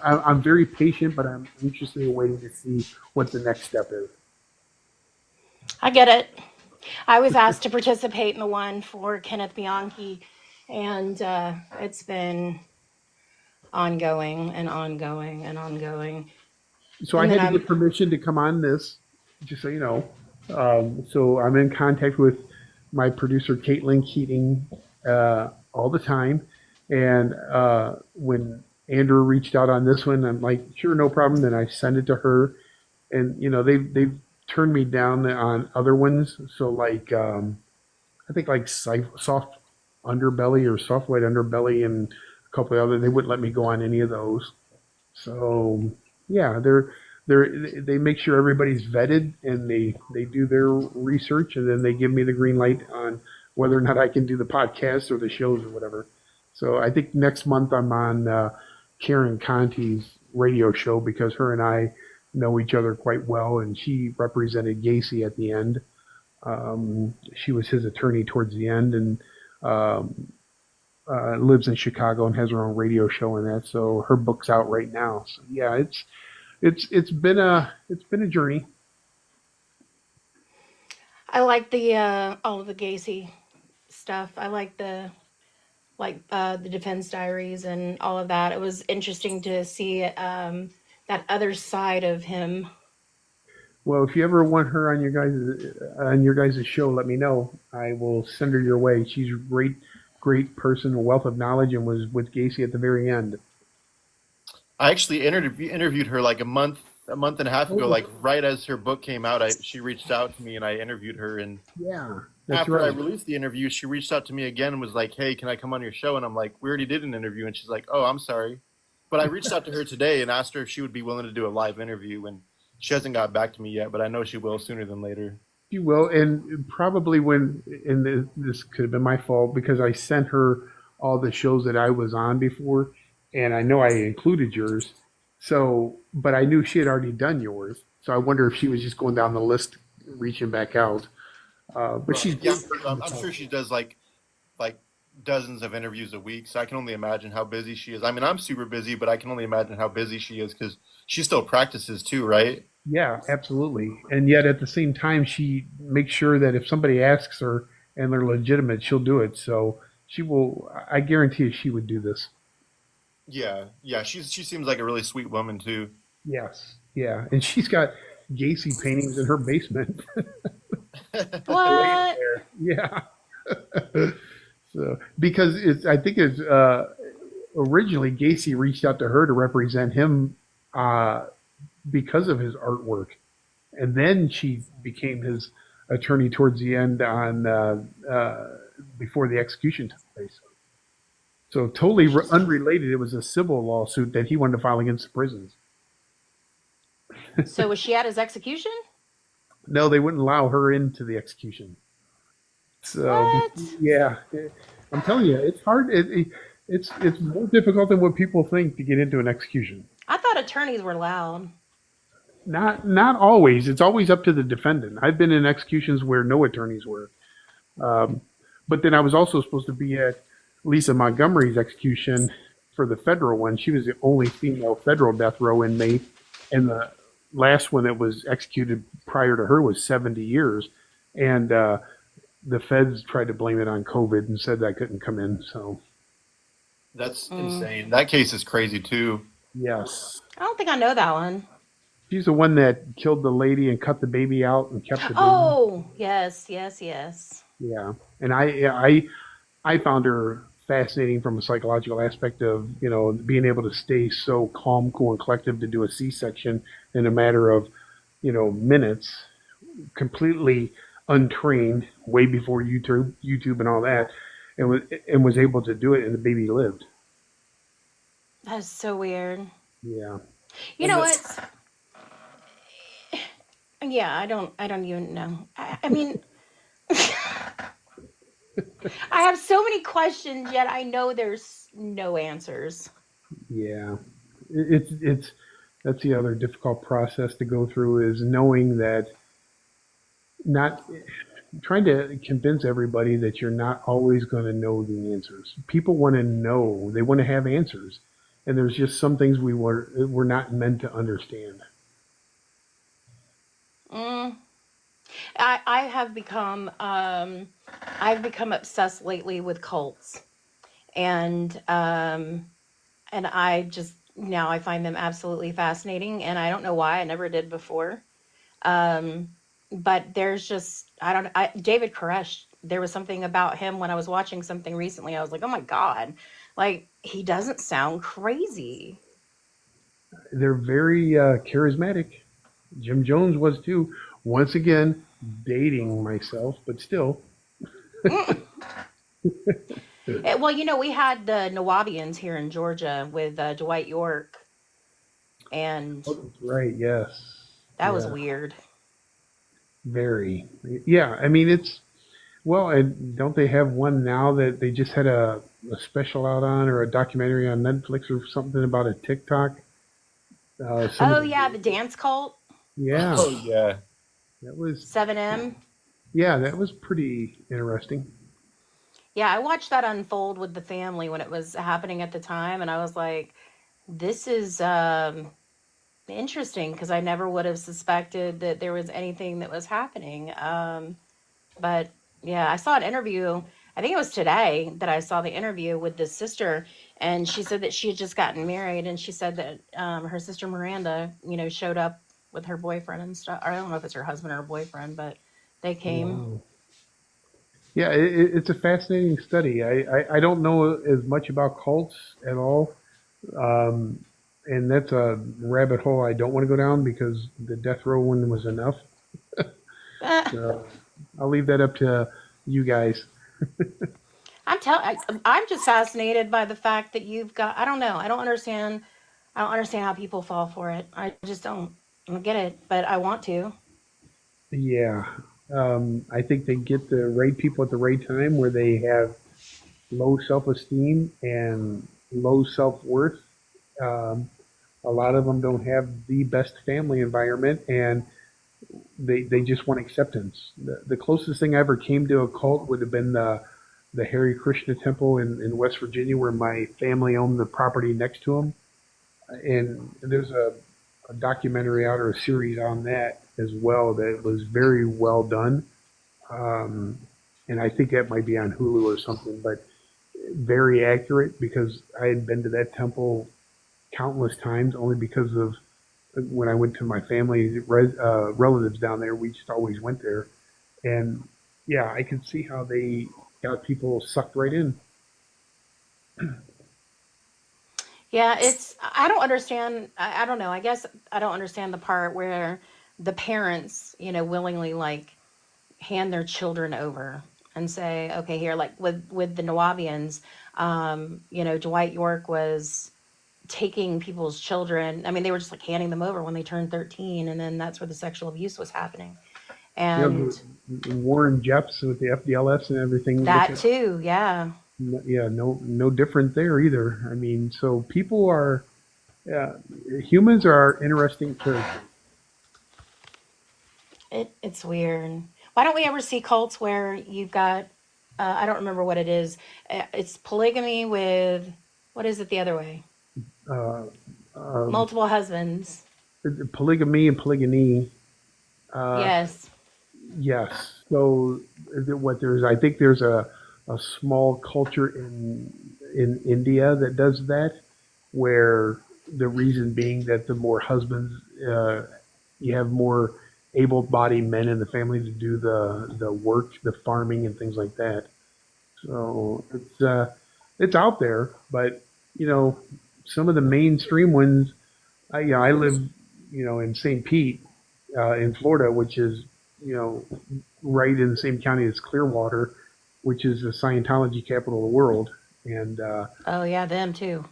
I'm very patient, but I'm anxiously waiting to see what the next step is. I get it. I was asked to participate in the one for Kenneth Bianchi, and it's been ongoing and ongoing and ongoing. So I And then had to I'm get permission to come on this, just so you know. So I'm in contact with my producer, Caitlin Keating, all the time. And when Andrew reached out on this one, I'm like, sure, no problem. Then I send it to her. And, they've turned me down on other ones. So, like, I think, like, soft underbelly or soft white underbelly and a couple of other, they wouldn't let me go on any of those. So yeah, they make sure everybody's vetted and they do their research and then they give me the green light on whether or not I can do the podcast or the shows or whatever. So I think next month I'm on Karen Conti's radio show because her and I know each other quite well, and she represented Gacy at the end. She was his attorney towards the end, and um, lives in Chicago and has her own radio show and that. So her book's out right now. So yeah, it's been a journey. I like the all of the Gacy stuff. I like the Defense Diaries and all of that. It was interesting to see that other side of him. Well, if you ever want her on your guys' show, let me know. I will send her your way. She's a great person, a wealth of knowledge, and was with Gacy at the very end. I actually interviewed her like a month and a half ago, Oh, like right as her book came out. She reached out to me and I interviewed her. And yeah, that's after I right. released the interview, she reached out to me again and was like, "Hey, can I come on your show?" And I'm like, "We already did an interview." And she's like, "Oh, I'm sorry." But I reached out to her today and asked her if she would be willing to do a live interview, and she hasn't got back to me yet, but I know she will sooner than later. You will, and probably this could have been my fault because I sent her all the shows that I was on before, and I know I included yours. So, but I knew she had already done yours, so I wonder if she was just going down the list, reaching back out. But she's Yeah, great person I'm, to I'm talk sure she does like dozens of interviews a week. So I can only imagine how busy she is. I mean, I'm super busy, but I can only imagine how busy she is because she still practices too, right? Yeah, absolutely. And yet at the same time, she makes sure that if somebody asks her and they're legitimate, she'll do it. So she will. I guarantee you, she would do this. Yeah, yeah. She seems like a really sweet woman too. Yes. Yeah, and she's got Gacy paintings in her basement. Laying What? there. Yeah. So because I think it's originally Gacy reached out to her to represent him uh, because of his artwork, and then she became his attorney towards the end on before the execution took place. So totally unrelated. It was a civil lawsuit that he wanted to file against the prisons. So was she at his execution? No, they wouldn't allow her into the execution. So What? yeah, I'm telling you, it's hard. It's more difficult than what people think to get into an execution. I thought attorneys were loud. Not always. It's always up to the defendant. I've been in executions where no attorneys were. Um, but then I was also supposed to be at Lisa Montgomery's execution for the federal one. She was the only female federal death row inmate, and the last one that was executed prior to her was 70 years. And the feds tried to blame it on COVID and said I couldn't come in. So That's Mm. insane. That case is crazy too. yes, I don't think I know that one. She's the one that killed the lady and cut the baby out and kept the baby. Oh, yes, yes, yes. Yeah, and I found her fascinating from a psychological aspect of being able to stay so calm, cool, and collective to do a C-section in a matter of minutes, completely untrained, way before YouTube and all that, and was able to do it, and the baby lived. That's so weird. Yeah, You And know the, what? Yeah, I don't even know. I mean, I have so many questions, yet I know there's no answers. yeah. It's that's the other difficult process to go through is knowing that not trying to convince everybody that you're not always going to know the answers. People want to know, they want to have answers. And there's just some things we're not meant to understand. Mm. I have become I've become obsessed lately with cults, and I just now I find them absolutely fascinating, and I don't know why I never did before. Um, but there's just David Koresh. There was something about him when I was watching something recently. I was like, oh my god, like he doesn't sound crazy. They're very charismatic. Jim Jones was too. Once again, dating myself, but still. Mm. Well, we had the Nawabians here in Georgia with Dwight York, and Right, yes. that was Yeah, weird. very. Yeah, I mean, well, and don't they have one now that they just had a special out on or a documentary on Netflix or something about a TikTok? Some of Oh the yeah, the dance cult, yeah, oh yeah, that was 7M. yeah, that was pretty interesting. Yeah, I watched that unfold with the family when it was happening at the time, and I was like, this is interesting because I never would have suspected that there was anything that was happening. But yeah, I saw an interview. I think it was today that I saw the interview with this sister, and she said that she had just gotten married, and she said that her sister Miranda, showed up with her boyfriend and stuff. Or I don't know if it's her husband or her boyfriend, but they came. Wow. Yeah, it's a fascinating study. I don't know as much about cults at all, um, and that's a rabbit hole I don't want to go down because the death row one was enough. Uh, So I'll leave that up to you guys. I'm just fascinated by the fact that you've got. I don't know. I don't understand. I don't understand how people fall for it. I just don't. I don't get it, but I want to. Yeah, I think they get the right people at the right time where they have low self-esteem and low self-worth. Um, a lot of them don't have the best family environment, and they just want acceptance. The closest thing I ever came to a cult would have been the Hare Krishna temple in West Virginia, where my family owned the property next to them. And there's a documentary out or a series on that as well that was very well done. Um, and I think that might be on Hulu or something, but very accurate because I had been to that temple countless times only because of when I went to my family relatives down there. We just always went there, and yeah, I could see how they got people sucked right in. Yeah, I don't understand. I don't know. I guess I don't understand the part where the parents, willingly like hand their children over and say, okay, here, like with the Nawabians, Dwight York was taking people's children. I mean, they were just like handing them over when they turned 13, and then that's where the sexual abuse was happening. You know, And Warren Jeffs with the FDLS and everything. Look that at too, yeah. yeah, no different there either. I mean, so people are yeah, humans are interesting characters. It's weird. Why don't we ever see cults where you've got I don't remember what it is. It's polygamy with what is it the other way? Uh, um, Multiple husbands. Polygamy and polygyny. Uh, Yes. yes. So what there's, I think there's a small culture in India that does that, where the reason being that the more husbands you have more able-bodied men in the family to do the work, the farming, and things like that. So it's out there, but you know, some of the mainstream ones. I live, in St. Pete, in Florida, which is, you know, right in the same county as Clearwater, which is the Scientology capital of the world. And Oh yeah, them too.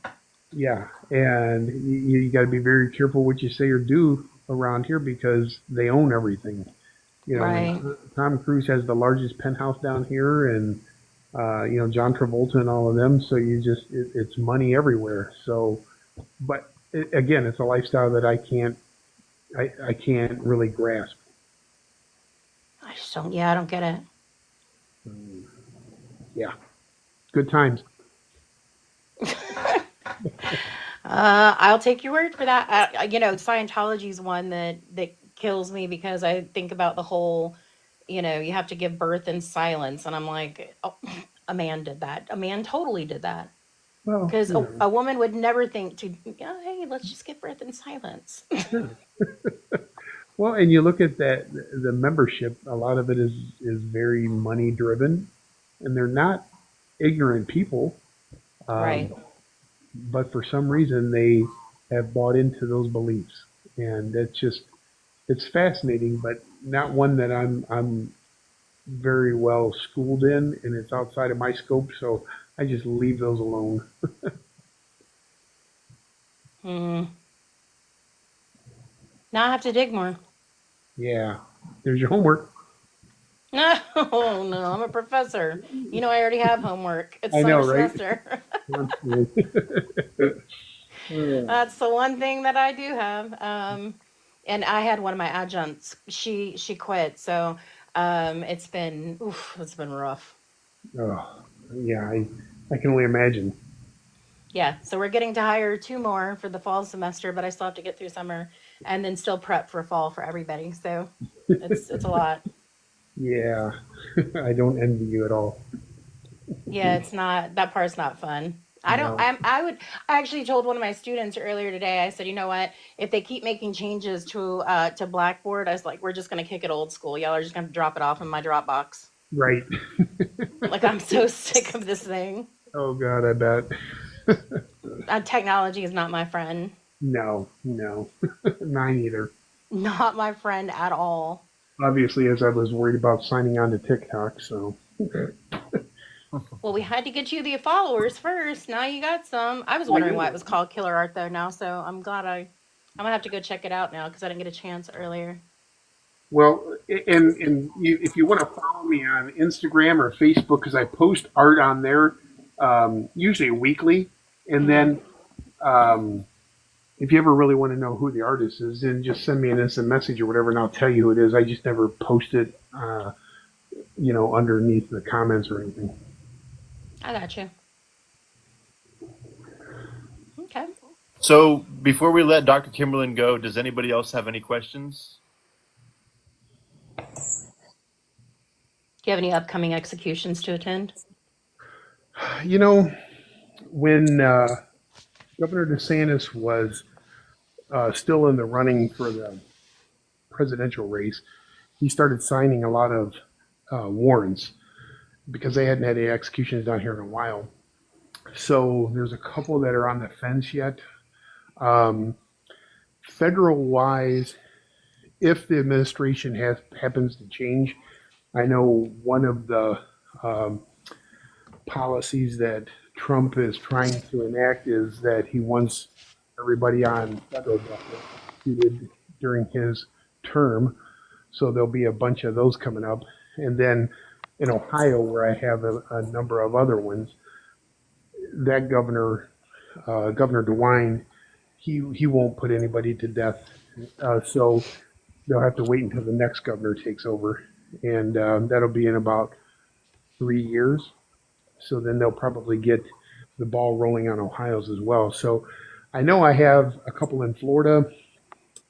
yeah, and you got to be very careful what you say or do around here because they own everything. And Right. Tom Cruise has the largest penthouse down here, and John Travolta and all of them. So it's money everywhere. So, but again, it's a lifestyle that I can't really grasp. I just don't. Yeah, I don't get it. Yeah, good times. I'll take your word for that. Scientology is one that kills me because I think about the whole, you have to give birth in silence, and I'm like, oh, a man did that. A man totally did that Well, because a woman would never think to, oh, hey, let's just give birth in silence. sure. Well, and you look at that the membership. A lot of it is very money driven, and they're not ignorant people. Right. Um, but for some reason, they have bought into those beliefs, and it's fascinating, but not one that I'm very well schooled in, and it's outside of my scope. So I just leave those alone. Hmm. Now I have to dig more. Yeah, there's your homework. No, no, I'm a professor. I already have homework. It's I know, summer right? semester. Constantly. That's the one thing that I do have. And I had one of my adjuncts. She quit, so it's been rough. Oh, yeah, I can only imagine. Yeah, so we're getting to hire two more for the fall semester, but I still have to get through summer and then still prep for fall for everybody. So it's a lot. Yeah, I don't envy you at all. Yeah, it's not that part's not fun. I don't No, I actually told one of my students earlier today, I said, you know what, if they keep making changes to Blackboard, I was like, we're just gonna kick it old school. Y'all are just gonna drop it off in my Dropbox. right. Like I'm so sick of this thing. Oh God, I bet. Technology is not my friend. No, no, mine either. Not my friend at all. Obviously, as I was worried about signing on to TikTok, so Well, we had to get you the followers first. Now you got some. I was I wondering why it know. was called Killer Art though now, so I'm gonna have to go check it out now because I didn't get a chance earlier. Well, and if you want to follow me on Instagram or Facebook, because I post art on there, usually weekly, and Hmm. then um, if you ever really want to know who the artist is, then just send me an instant message or whatever, and I'll tell you who it is. I just never post it, underneath the comments or anything. I got you. Okay. So before we let Dr. Kimberlin go, does anybody else have any questions? Do you have any upcoming executions to attend? You know, when Governor DeSantis was still in the running for the presidential race, he started signing a lot of warrants because they hadn't had any executions down here in a while. So there's a couple that are on the fence yet. Um, Federal wise, if the administration happens to change, I know one of the um, policies that Trump is trying to enact is that he wants everybody on federal death row executed during his term. So there'll be a bunch of those coming up. And then in Ohio, where I have a number of other ones, that governor, Governor DeWine, he won't put anybody to death. So they'll have to wait until the next governor takes over, and that'll be in about 3 years. So then they'll probably get the ball rolling on Ohio's as well. So I know I have a couple in Florida,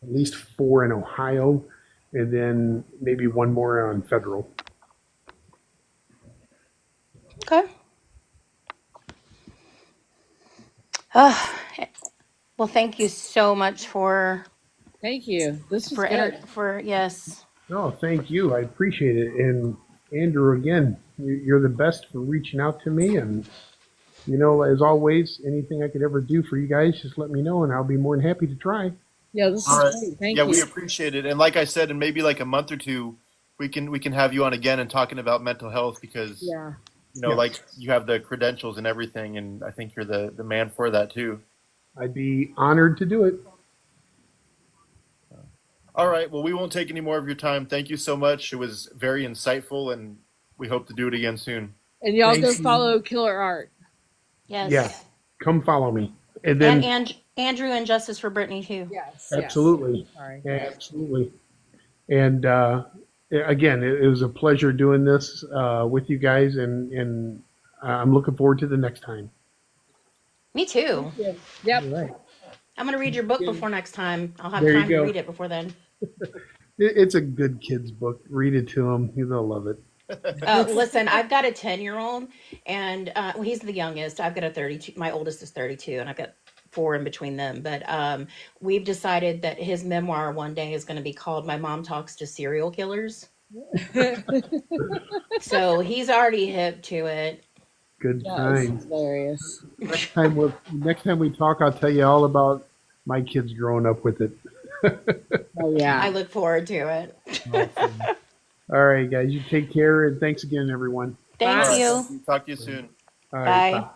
at least four in Ohio, and then maybe one more on federal. Okay. Uh, well, thank you so much for Thank you. This was for good. yes. No, thank you. I appreciate it. And Andrew, again, you're the best for reaching out to me. And, as always, anything I could ever do for you guys, just let me know and I'll be more than happy to try. Yeah, this All is right. great. Thank Yeah, you. we appreciate it. And like I said, in maybe like a month or two, we can have you on again and talking about mental health because Yeah. Yeah. like you have the credentials and everything, and I think you're the man for that too. I'd be honored to do it. All right. Well, we won't take any more of your time. Thank you so much. It was very insightful, and we hope to do it again soon. And y'all Thank go you. follow Killer Art. Yes. Yeah. Come follow me. And And then, Andrew and Justice for Brittany too. Yes. absolutely. Yes. Sorry. Absolutely. And again, it was a pleasure doing this with you guys, and I'm looking forward to the next time. Me too. Yeah. Yep. All right. I'm gonna read your book before next time. I'll have There you time to go. read it before then. It's a good kid's book. Read it to them. They'll love it. Listen, I've got a 10-year-old, and well, he's the youngest. I've got a 32. My oldest is 32, and I've got 4 in between them. But we've decided that his memoir one day is going to be called "My Mom Talks to Serial Killers." So he's already hip to it. Good That times. is hilarious. Next time we talk, I'll tell you all about my kids growing up with it. Oh I yeah. look forward to it. Awesome. All right, guys, you take care, and thanks again, everyone. Thank Bye. you. Talk to you soon. All right, Bye. bye.